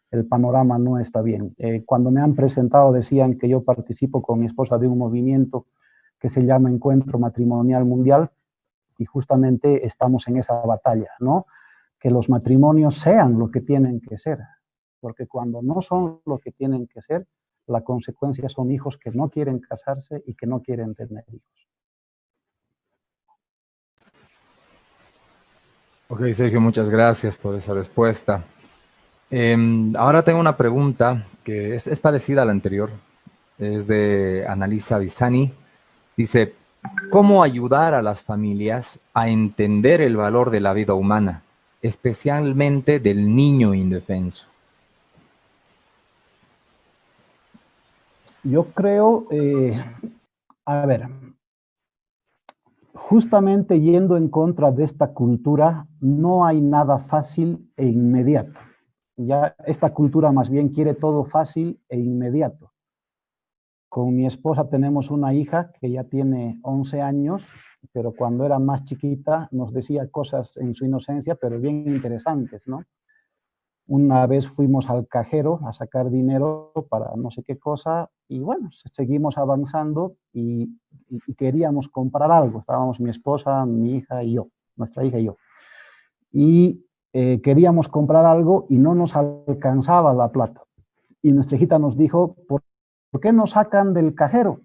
S1: el panorama no está bien. Cuando me han presentado decían que yo participo con mi esposa de un movimiento que se llama Encuentro Matrimonial Mundial y justamente estamos en esa batalla, ¿no? Que los matrimonios sean lo que tienen que ser, porque cuando no son lo que tienen que ser, la consecuencia son hijos que no quieren casarse y que no quieren tener hijos.
S3: Ok, Sergio, muchas gracias por esa respuesta. Ahora tengo una pregunta que es parecida a la anterior. Es de Annalisa Bisani. Dice, ¿cómo ayudar a las familias a entender el valor de la vida humana, especialmente del niño indefenso?
S1: Yo creo, a ver, justamente yendo en contra de esta cultura, no hay nada fácil e inmediato. Ya esta cultura más bien quiere todo fácil e inmediato. Con mi esposa tenemos una hija que ya tiene 11 años, pero cuando era más chiquita nos decía cosas en su inocencia, pero bien interesantes, ¿no? Una vez fuimos al cajero a sacar dinero para no sé qué cosa y bueno, seguimos avanzando y queríamos comprar algo. Estábamos mi esposa, mi hija y yo, nuestra hija y yo. Y queríamos comprar algo y no nos alcanzaba la plata. Y nuestra hijita nos dijo, ¿por qué no sacan del cajero?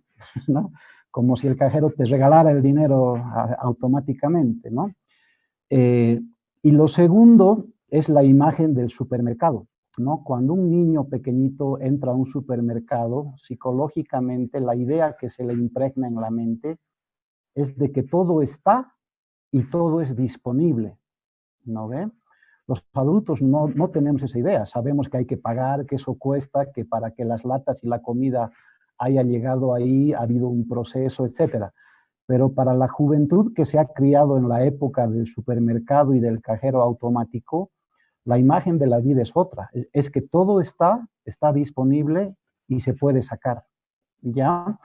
S1: ¿No? Como si el cajero te regalara el dinero automáticamente, ¿no? Y lo segundo es la imagen del supermercado, ¿no? Cuando un niño pequeñito entra a un supermercado, psicológicamente la idea que se le impregna en la mente es de que todo está y todo es disponible, ¿no ve? Los adultos no tenemos esa idea, sabemos que hay que pagar, que eso cuesta, que para que las latas y la comida haya llegado ahí ha habido un proceso, etcétera. Pero para la juventud que se ha criado en la época del supermercado y del cajero automático, la imagen de la vida es otra. Es que todo está disponible y se puede sacar. ¿Ya?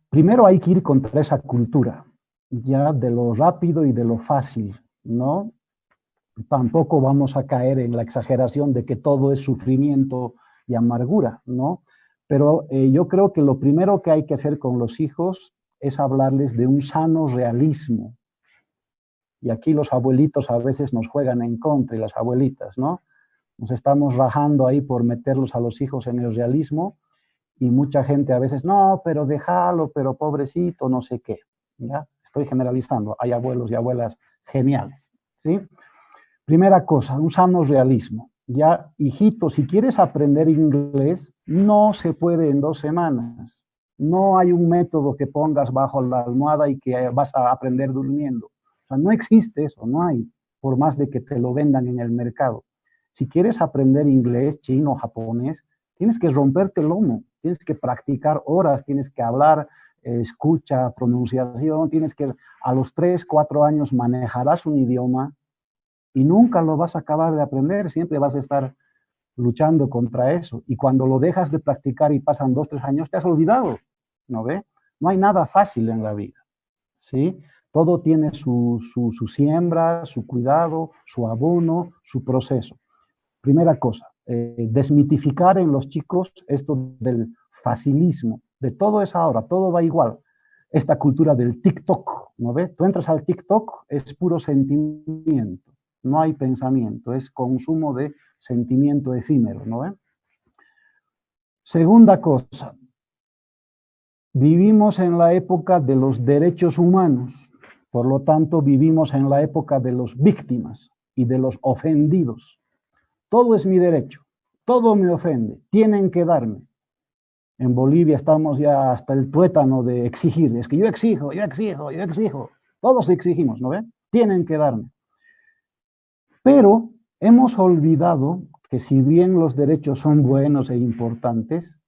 S1: Primero hay que ir contra esa cultura, ya de lo rápido y de lo fácil, ¿no? Tampoco vamos a caer en la exageración de que todo es sufrimiento y amargura, ¿no? Pero yo creo que lo primero que hay que hacer con los hijos es hablarles de un sano realismo. Y aquí los abuelitos a veces nos juegan en contra, y las abuelitas, ¿no? Nos estamos rajando ahí por meterlos a los hijos en el realismo, y mucha gente a veces, no, pero déjalo, pero pobrecito, no sé qué, ¿ya? Estoy generalizando, hay abuelos y abuelas geniales, ¿sí? Primera cosa, un sano realismo. Ya, hijito, si quieres aprender inglés, no se puede en 2 semanas. No hay un método que pongas bajo la almohada y que vas a aprender durmiendo. O sea, no existe eso, no hay, por más de que te lo vendan en el mercado. Si quieres aprender inglés, chino, japonés, tienes que romperte el lomo, tienes que practicar horas, tienes que hablar, escucha, pronunciación, tienes que, a los 3, 4 años manejarás un idioma y nunca lo vas a acabar de aprender, siempre vas a estar luchando contra eso. Y cuando lo dejas de practicar y pasan 2, 3 años, te has olvidado, ¿no ve? No hay nada fácil en la vida, ¿sí? Todo tiene su siembra, su cuidado, su abono, su proceso. Primera cosa, desmitificar en los chicos esto del facilismo, de todo es ahora, todo da igual. Esta cultura del TikTok, ¿no ve? Tú entras al TikTok, es puro sentimiento. No hay pensamiento, es consumo de sentimiento efímero, ¿no ven? Segunda cosa, vivimos en la época de los derechos humanos, por lo tanto vivimos en la época de los víctimas y de los ofendidos. Todo es mi derecho, todo me ofende, tienen que darme. En Bolivia estamos ya hasta el tuétano de exigir, es que yo exijo, todos exigimos, ¿no ven? Tienen que darme. Pero hemos olvidado que si bien los derechos son buenos e importantes,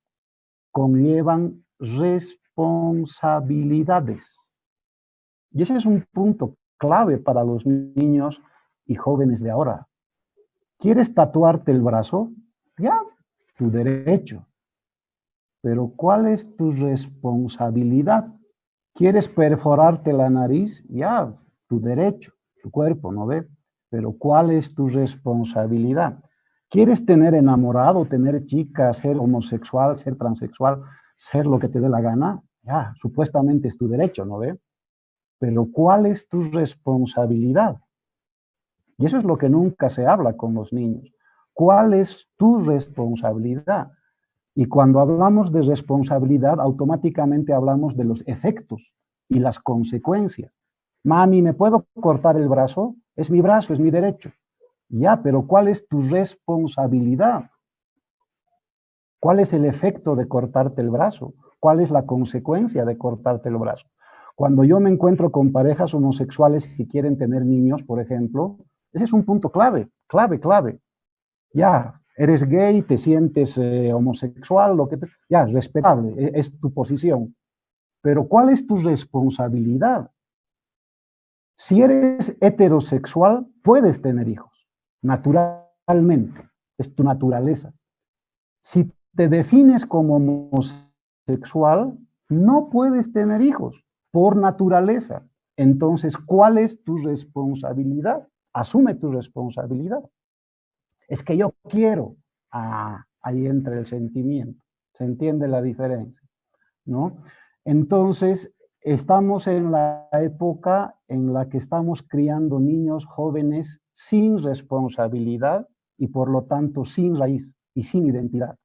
S1: conllevan responsabilidades. Y ese es un punto clave para los niños y jóvenes de ahora. ¿Quieres tatuarte el brazo? Ya, tu derecho. Pero ¿cuál es tu responsabilidad? ¿Quieres perforarte la nariz? Ya, tu derecho, tu cuerpo, ¿no ve? Pero ¿cuál es tu responsabilidad? ¿Quieres tener enamorado, tener chica, ser homosexual, ser transexual, ser lo que te dé la gana? Ya, supuestamente es tu derecho, ¿no ve? Pero ¿cuál es tu responsabilidad? Y eso es lo que nunca se habla con los niños. ¿Cuál es tu responsabilidad? Y cuando hablamos de responsabilidad, automáticamente hablamos de los efectos y las consecuencias. Mami, ¿me puedo cortar el brazo? Es mi brazo, es mi derecho. Ya, pero ¿cuál es tu responsabilidad? ¿Cuál es el efecto de cortarte el brazo? ¿Cuál es la consecuencia de cortarte el brazo? Cuando yo me encuentro con parejas homosexuales que quieren tener niños, por ejemplo, ese es un punto clave, clave. Ya, eres gay, te sientes homosexual, ya, respetable, es tu posición. Pero ¿cuál es tu responsabilidad? Si eres heterosexual, puedes tener hijos, naturalmente, es tu naturaleza. Si te defines como homosexual, no puedes tener hijos por naturaleza. Entonces, ¿cuál es tu responsabilidad? Asume tu responsabilidad. Es que yo quiero. Ahí entra el sentimiento. Se entiende la diferencia, ¿no? Entonces, estamos en la época en la que estamos criando niños jóvenes sin responsabilidad y por lo tanto sin raíz y sin identidad,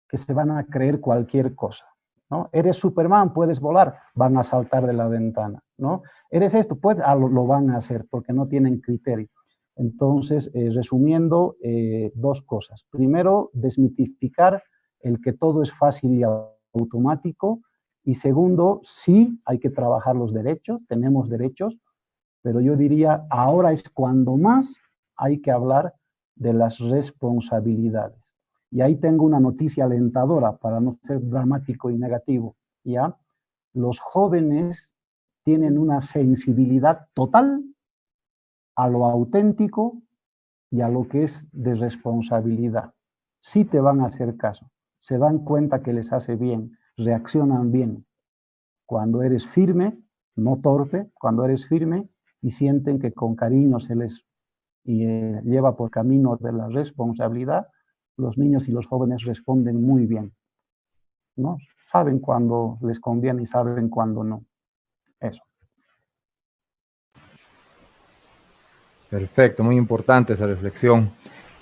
S1: que se van a creer cualquier cosa, ¿no? Eres Superman, puedes volar, van a saltar de la ventana, ¿no? Eres esto, pues lo van a hacer porque no tienen criterio. Entonces, resumiendo, dos cosas. Primero, desmitificar el que todo es fácil y automático. Y segundo, sí hay que trabajar los derechos, tenemos derechos, pero yo diría, ahora es cuando más hay que hablar de las responsabilidades. Y ahí tengo una noticia alentadora para no ser dramático y negativo, ¿ya? Los jóvenes tienen una sensibilidad total a lo auténtico y a lo que es de responsabilidad. Sí te van a hacer caso, se dan cuenta que les hace bien, reaccionan bien. Cuando eres firme, no torpe, cuando eres firme y sienten que con cariño se les lleva por camino de la responsabilidad, los niños y los jóvenes responden muy bien, ¿no? Saben cuando les conviene y saben cuando no. Eso.
S3: Perfecto, muy importante esa reflexión.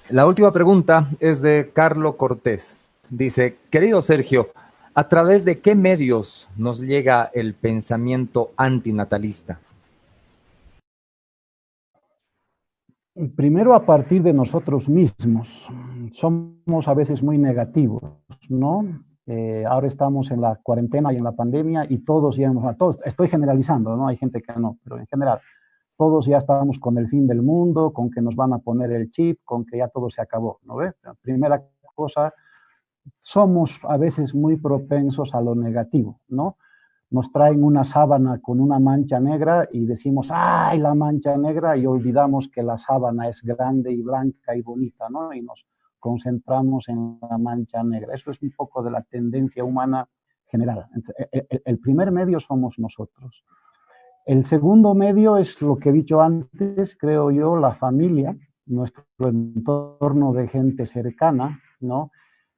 S3: La última pregunta es de Carlo Cortés. Dice, querido Sergio, ¿a través de qué medios nos llega el pensamiento antinatalista?
S1: Primero a partir de nosotros mismos. Somos a veces muy negativos, ¿no? Ahora estamos en la cuarentena y en la pandemia y todos estoy generalizando, ¿no? Hay gente que no, pero en general, todos ya estamos con el fin del mundo, con que nos van a poner el chip, con que ya todo se acabó, ¿no ves? La primera cosa, somos a veces muy propensos a lo negativo, ¿no? Nos traen una sábana con una mancha negra y decimos, ¡ay, la mancha negra! Y olvidamos que la sábana es grande y blanca y bonita, ¿no? Y nos concentramos en la mancha negra. Eso es un poco de la tendencia humana general. El primer medio somos nosotros. El segundo medio es lo que he dicho antes, creo yo, la familia, nuestro entorno de gente cercana, ¿no?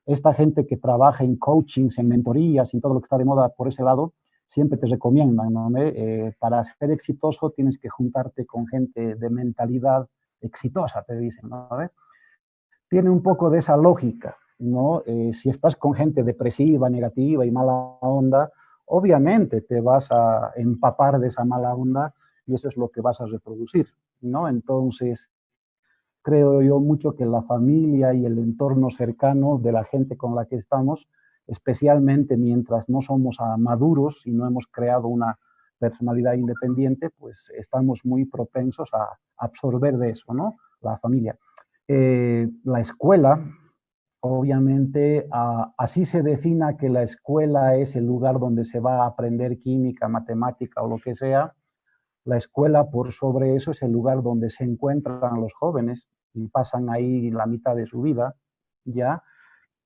S1: Esta gente que trabaja en coachings, en mentorías, en todo lo que está de moda por ese lado, siempre te recomiendan, ¿no? Para ser exitoso tienes que juntarte con gente de mentalidad exitosa, te dicen, ¿no? Tiene un poco de esa lógica, ¿no? Si estás con gente depresiva, negativa y mala onda, obviamente te vas a empapar de esa mala onda y eso es lo que vas a reproducir, ¿no? Entonces, creo yo mucho que la familia y el entorno cercano de la gente con la que estamos, especialmente mientras no somos maduros y no hemos creado una personalidad independiente, pues estamos muy propensos a absorber de eso, ¿no? La familia. La escuela, obviamente, así se defina que la escuela es el lugar donde se va a aprender química, matemática o lo que sea. La escuela, por sobre eso, es el lugar donde se encuentran los jóvenes y pasan ahí la mitad de su vida, ¿ya?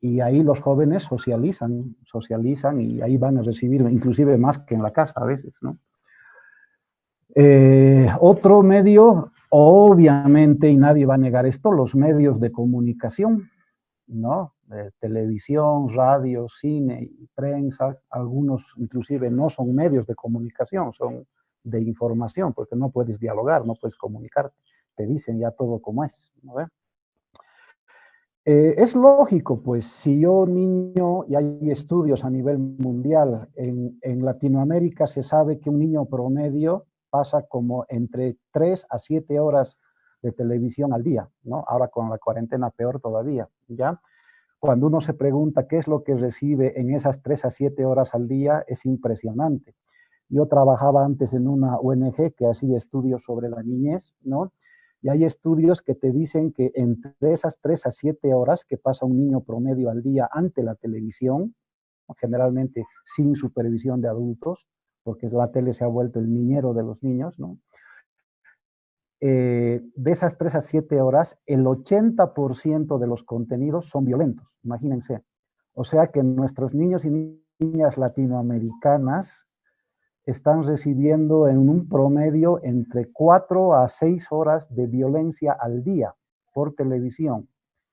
S1: Y ahí los jóvenes socializan y ahí van a recibir inclusive más que en la casa a veces, ¿no? Otro medio, obviamente, y nadie va a negar esto, los medios de comunicación, ¿no? Televisión, radio, cine, prensa, algunos inclusive no son medios de comunicación, son de información, porque no puedes dialogar, no puedes comunicar, te dicen ya todo como es, ¿no? Es lógico, pues si yo niño, y hay estudios a nivel mundial, en Latinoamérica se sabe que un niño promedio pasa como entre 3 a 7 horas de televisión al día, ¿no? Ahora con la cuarentena peor todavía, ¿ya? Cuando uno se pregunta qué es lo que recibe en esas 3 a 7 horas al día, es impresionante. Yo trabajaba antes en una ONG que hacía estudios sobre la niñez, ¿no? Y hay estudios que te dicen que entre esas 3 a 7 horas que pasa un niño promedio al día ante la televisión, generalmente sin supervisión de adultos, porque la tele se ha vuelto el niñero de los niños, ¿no? De esas 3 a 7 horas, el 80% de los contenidos son violentos, imagínense. O sea que nuestros niños y niñas latinoamericanas están recibiendo en un promedio entre 4 a 6 horas de violencia al día por televisión.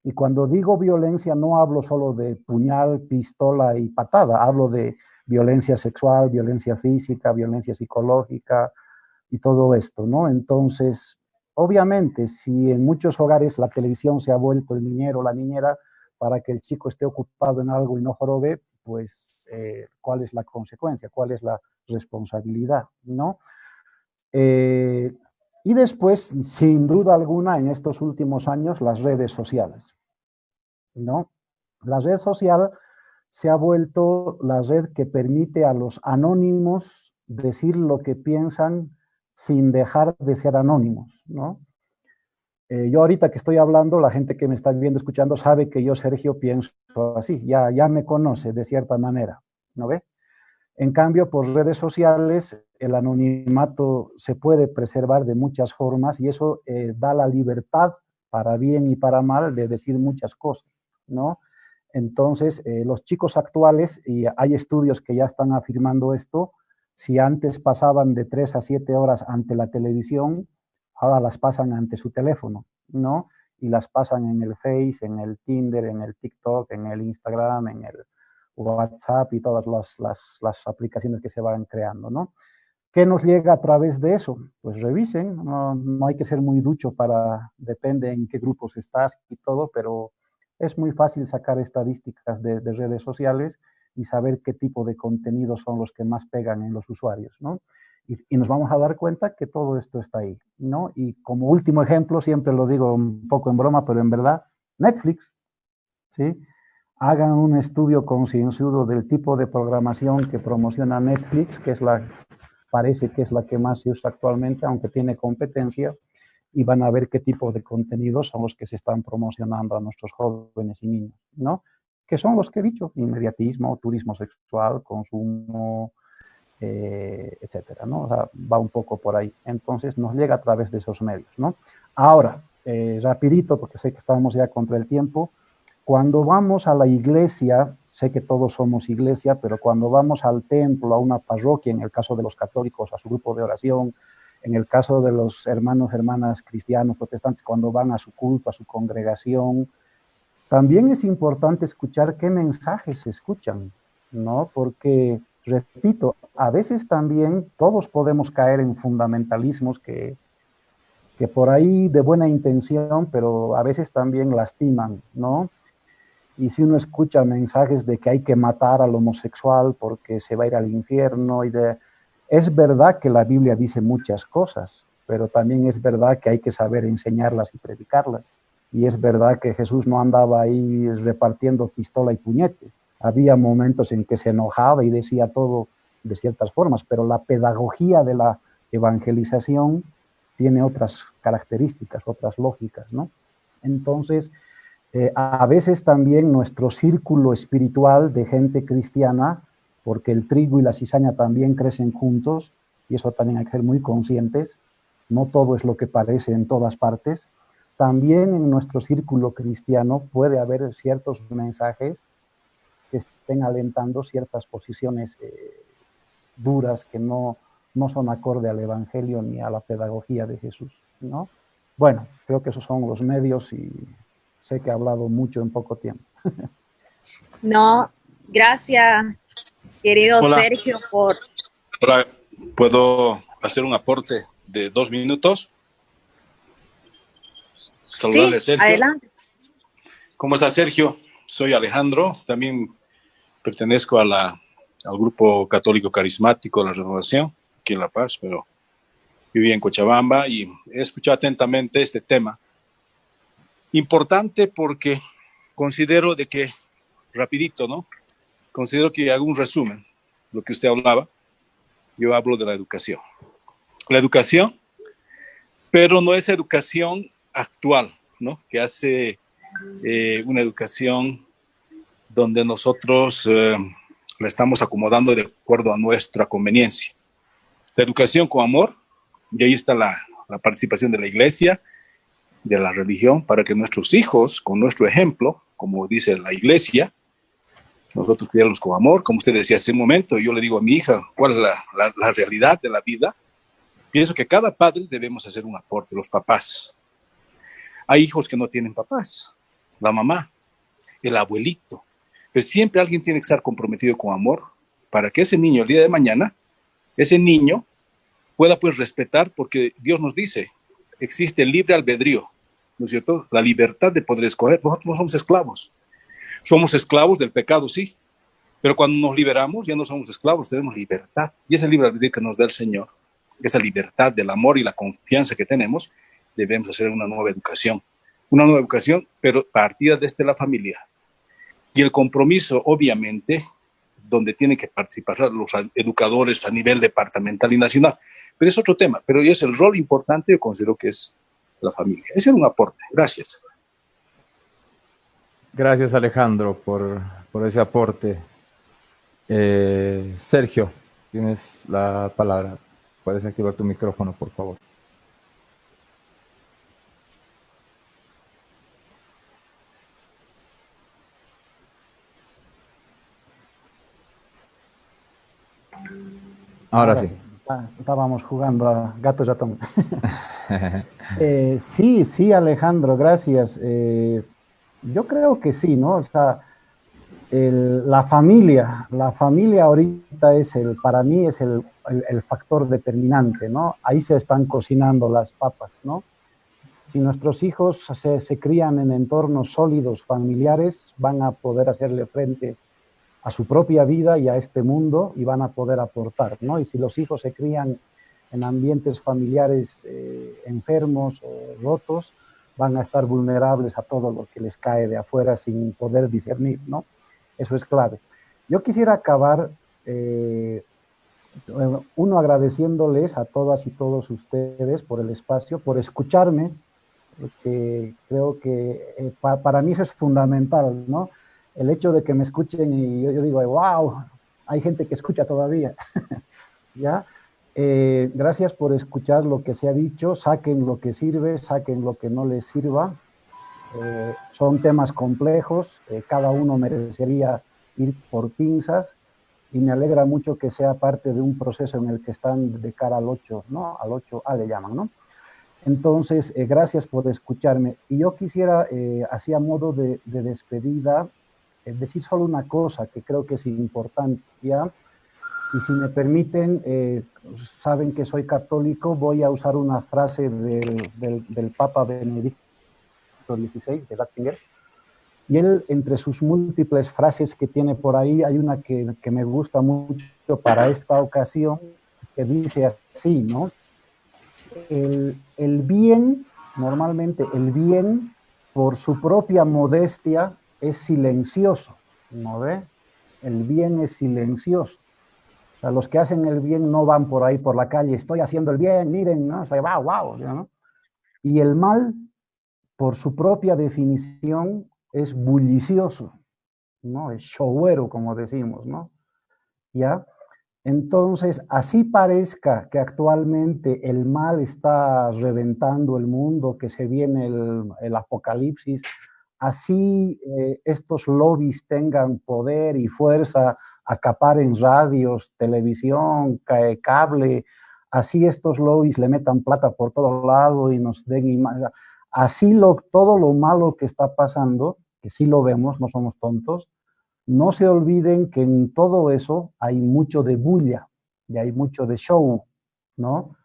S1: Y cuando digo violencia no hablo solo de puñal, pistola y patada, hablo de violencia sexual, violencia física, violencia psicológica y todo esto, ¿no? Entonces, obviamente, si en muchos hogares la televisión se ha vuelto el niñero o la niñera para que el chico esté ocupado en algo y no jorobe, pues, ¿cuál es la consecuencia? ¿Cuál es la responsabilidad? ¿No? Y después, sin duda alguna, en estos últimos años, las redes sociales, ¿no? La red social se ha vuelto la red que permite a los anónimos decir lo que piensan sin dejar de ser anónimos, ¿no? Yo ahorita que estoy hablando, la gente que me está viendo, escuchando, sabe que yo, Sergio, pienso así, ya me conoce de cierta manera, ¿no ve? En cambio, por redes sociales, el anonimato se puede preservar de muchas formas y eso da la libertad, para bien y para mal, de decir muchas cosas, ¿no? Entonces, los chicos actuales, y hay estudios que ya están afirmando esto, si antes pasaban de 3 a 7 horas ante la televisión, ahora las pasan ante su teléfono, ¿no? Y las pasan en el Face, en el Tinder, en el TikTok, en el Instagram, en el WhatsApp y todas las aplicaciones que se van creando, ¿no? ¿Qué nos llega a través de eso? Pues revisen, no hay que ser muy ducho para, depende en qué grupos estás y todo, pero es muy fácil sacar estadísticas de redes sociales y saber qué tipo de contenidos son los que más pegan en los usuarios, ¿no? Y nos vamos a dar cuenta que todo esto está ahí, ¿no? Y como último ejemplo, siempre lo digo un poco en broma, pero en verdad, Netflix, ¿sí? Hagan un estudio concienzudo del tipo de programación que promociona Netflix, que es parece que es la que más se usa actualmente, aunque tiene competencia, y van a ver qué tipo de contenidos son los que se están promocionando a nuestros jóvenes y niños, ¿no? Que son los que he dicho, inmediatismo, turismo sexual, consumo, etcétera, ¿no? O sea, va un poco por ahí. Entonces nos llega a través de esos medios, ¿no? Ahora, rapidito, porque sé que estamos ya contra el tiempo, cuando vamos a la iglesia, sé que todos somos iglesia, pero cuando vamos al templo, a una parroquia, en el caso de los católicos, a su grupo de oración, en el caso de los hermanos, hermanas cristianos, protestantes, cuando van a su culto, a su congregación, también es importante escuchar qué mensajes se escuchan, ¿no? Porque, repito, a veces también todos podemos caer en fundamentalismos que por ahí de buena intención, pero a veces también lastiman, ¿no? Y si uno escucha mensajes de que hay que matar al homosexual porque se va a ir al infierno, es verdad que la Biblia dice muchas cosas, pero también es verdad que hay que saber enseñarlas y predicarlas. Y es verdad que Jesús no andaba ahí repartiendo pistola y puñete. Había momentos en que se enojaba y decía todo de ciertas formas, pero la pedagogía de la evangelización tiene otras características, otras lógicas, ¿no? Entonces, a veces también nuestro círculo espiritual de gente cristiana, porque el trigo y la cizaña también crecen juntos, y eso también hay que ser muy conscientes, no todo es lo que parece en todas partes, también en nuestro círculo cristiano puede haber ciertos mensajes que estén alentando ciertas posiciones duras que no son acorde al Evangelio ni a la pedagogía de Jesús, ¿no? Bueno, creo que esos son los medios y sé que he hablado mucho en poco tiempo.
S2: No, gracias, querido
S4: Hola.
S2: Sergio, por...
S4: Hola, ¿puedo hacer un aporte de 2 minutos? Saludarle,
S2: Sí,
S4: Sergio.
S2: adelante.
S4: ¿Cómo está, Sergio? Soy Alejandro, también pertenezco al grupo católico carismático de la Renovación, aquí en La Paz, pero viví en Cochabamba y he escuchado atentamente este tema. Importante porque considero de que, rapidito, ¿no? Considero que hago un resumen, lo que usted hablaba. Yo hablo de la educación. La educación, pero no es educación actual, ¿no? Que hace una educación donde nosotros la estamos acomodando de acuerdo a nuestra conveniencia. La educación con amor, y ahí está la participación de la iglesia, de la religión, para que nuestros hijos, con nuestro ejemplo, como dice la iglesia, nosotros criarlos con amor, como usted decía hace un momento. Yo le digo a mi hija cuál es la realidad de la vida. Pienso que cada padre debemos hacer un aporte, los papás. Hay hijos que no tienen papás, la mamá, el abuelito, pero siempre alguien tiene que estar comprometido con amor para que ese niño, el día de mañana, ese niño pueda pues respetar, porque Dios nos dice, existe el libre albedrío, ¿no es cierto? La libertad de poder escoger. Nosotros no somos esclavos. Somos esclavos del pecado, sí, pero cuando nos liberamos ya no somos esclavos, tenemos libertad. Y ese libre albedrío que nos da el Señor, esa libertad del amor y la confianza que tenemos, debemos hacer una nueva educación, pero partida desde la familia. Y el compromiso, obviamente, donde tienen que participar los educadores a nivel departamental y nacional. Pero es otro tema, pero es el rol importante, yo considero que es la familia. Ese es un aporte. Gracias.
S3: Gracias, Alejandro, por ese aporte. Sergio, tienes la palabra. Puedes activar tu micrófono, por favor. Ahora sí.
S1: Estábamos jugando a gato y ratón. Sí, Alejandro, gracias. Yo creo que sí, ¿no? O sea, la familia ahorita para mí es el factor determinante, ¿no? Ahí se están cocinando las papas, ¿no? Si nuestros hijos se crían en entornos sólidos, familiares, van a poder hacerle frente a su propia vida y a este mundo y van a poder aportar, ¿no? Y si los hijos se crían en ambientes familiares enfermos o rotos, van a estar vulnerables a todo lo que les cae de afuera sin poder discernir, ¿no? Eso es clave. Yo quisiera acabar, uno, agradeciéndoles a todas y todos ustedes por el espacio, por escucharme, porque creo que para mí eso es fundamental, ¿no? El hecho de que me escuchen y yo digo, wow, hay gente que escucha todavía, ¿ya? Gracias por escuchar lo que se ha dicho, saquen lo que sirve, saquen lo que no les sirva. Son temas complejos, cada uno merecería ir por pinzas y me alegra mucho que sea parte de un proceso en el que están de cara al 8, ¿no? Al 8A le llaman, ¿no? Entonces, gracias por escucharme. Y yo quisiera, así a modo de despedida, decir solo una cosa que creo que es importante, ¿ya? Y si me permiten, saben que soy católico, voy a usar una frase del Papa Benedicto XVI, de Ratzinger, y él, entre sus múltiples frases que tiene por ahí, hay una que me gusta mucho para esta ocasión, que dice así, ¿no? El bien, normalmente el bien, por su propia modestia, es silencioso, ¿no ve? El bien es silencioso. O sea, los que hacen el bien no van por ahí por la calle, estoy haciendo el bien, miren, ¿no? O sea, wow, ¿no? Y el mal, por su propia definición, es bullicioso, ¿no? Es showero, como decimos, ¿no? ¿Ya? Entonces, así parezca que actualmente el mal está reventando el mundo, que se viene el apocalipsis, así estos lobbies tengan poder y fuerza, acaparen radios, televisión, cable, así estos lobbies le metan plata por todo lado y nos den imagen. Así todo lo malo que está pasando, que sí lo vemos, no somos tontos, no se olviden que en todo eso hay mucho de bulla y hay mucho de show, ¿no?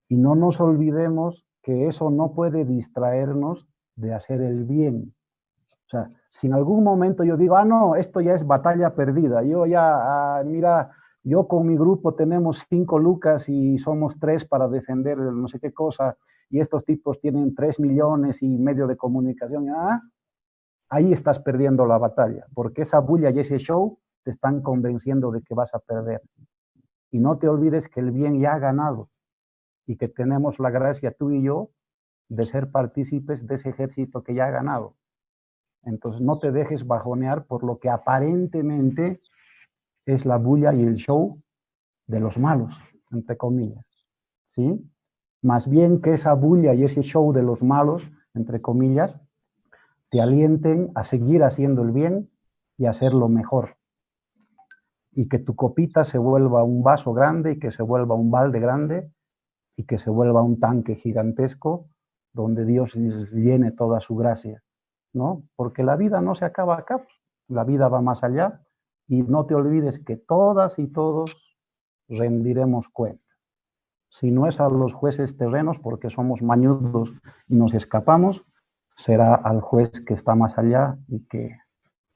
S1: Y no nos olvidemos que eso no puede distraernos de hacer el bien. O sea, Si en algún momento yo digo, no, esto ya es batalla perdida, yo ya, mira, yo con mi grupo tenemos 5 lucas y somos 3 para defender no sé qué cosa, y estos tipos tienen 3 millones y medio de comunicación, ahí estás perdiendo la batalla, porque esa bulla y ese show te están convenciendo de que vas a perder. Y no te olvides que el bien ya ha ganado y que tenemos la gracia tú y yo de ser partícipes de ese ejército que ya ha ganado. Entonces no te dejes bajonear por lo que aparentemente es la bulla y el show de los malos, entre comillas, ¿sí? Más bien que esa bulla y ese show de los malos, entre comillas, te alienten a seguir haciendo el bien y a hacerlo mejor. Y que tu copita se vuelva un vaso grande y que se vuelva un balde grande y que se vuelva un tanque gigantesco donde Dios llene toda su gracia, ¿no? Porque la vida no se acaba acá, la vida va más allá y no te olvides que todas y todos rendiremos cuenta. Si no es a los jueces terrenos porque somos mañudos y nos escapamos, será al juez que está más allá y que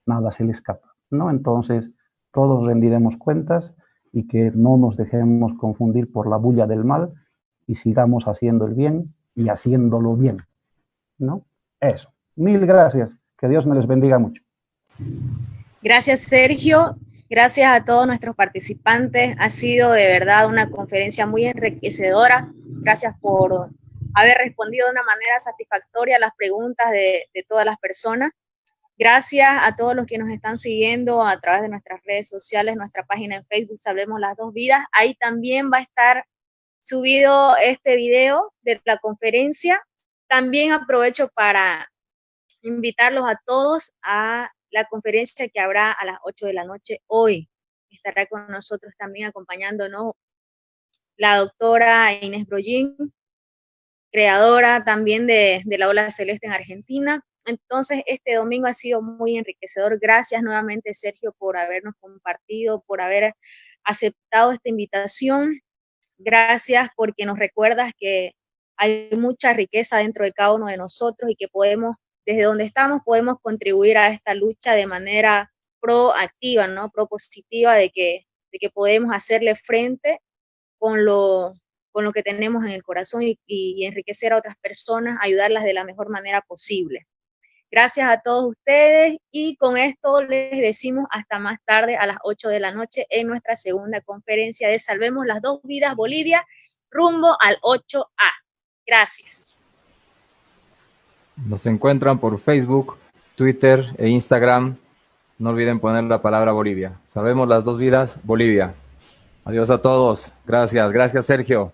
S1: nada se le escapa, ¿no? Entonces, todos rendiremos cuentas y que no nos dejemos confundir por la bulla del mal y sigamos haciendo el bien y haciéndolo bien, ¿no? Eso. Mil gracias. Que Dios me les bendiga mucho.
S2: Gracias, Sergio. Gracias a todos nuestros participantes. Ha sido de verdad una conferencia muy enriquecedora. Gracias por haber respondido de una manera satisfactoria a las preguntas de todas las personas. Gracias a todos los que nos están siguiendo a través de nuestras redes sociales, nuestra página en Facebook, Salvemos las Dos Vidas. Ahí también va a estar subido este video de la conferencia. También aprovecho para invitarlos a todos a la conferencia que habrá a las 8 de la noche hoy. Estará con nosotros también acompañándonos la doctora Inés Brollín, creadora también de la Ola Celeste en Argentina. Entonces, este domingo ha sido muy enriquecedor. Gracias nuevamente, Sergio, por habernos compartido, por haber aceptado esta invitación. Gracias porque nos recuerdas que hay mucha riqueza dentro de cada uno de nosotros y que podemos, desde donde estamos, podemos contribuir a esta lucha de manera proactiva, ¿no? Propositiva, de que podemos hacerle frente con lo que tenemos en el corazón y enriquecer a otras personas, ayudarlas de la mejor manera posible. Gracias a todos ustedes y con esto les decimos hasta más tarde a las 8 de la noche en nuestra segunda conferencia de Salvemos las Dos Vidas Bolivia, rumbo al 8A. Gracias.
S3: Nos encuentran por Facebook, Twitter e Instagram. No olviden poner la palabra Bolivia. Salvemos las Dos Vidas Bolivia. Adiós a todos. Gracias. Gracias, Sergio.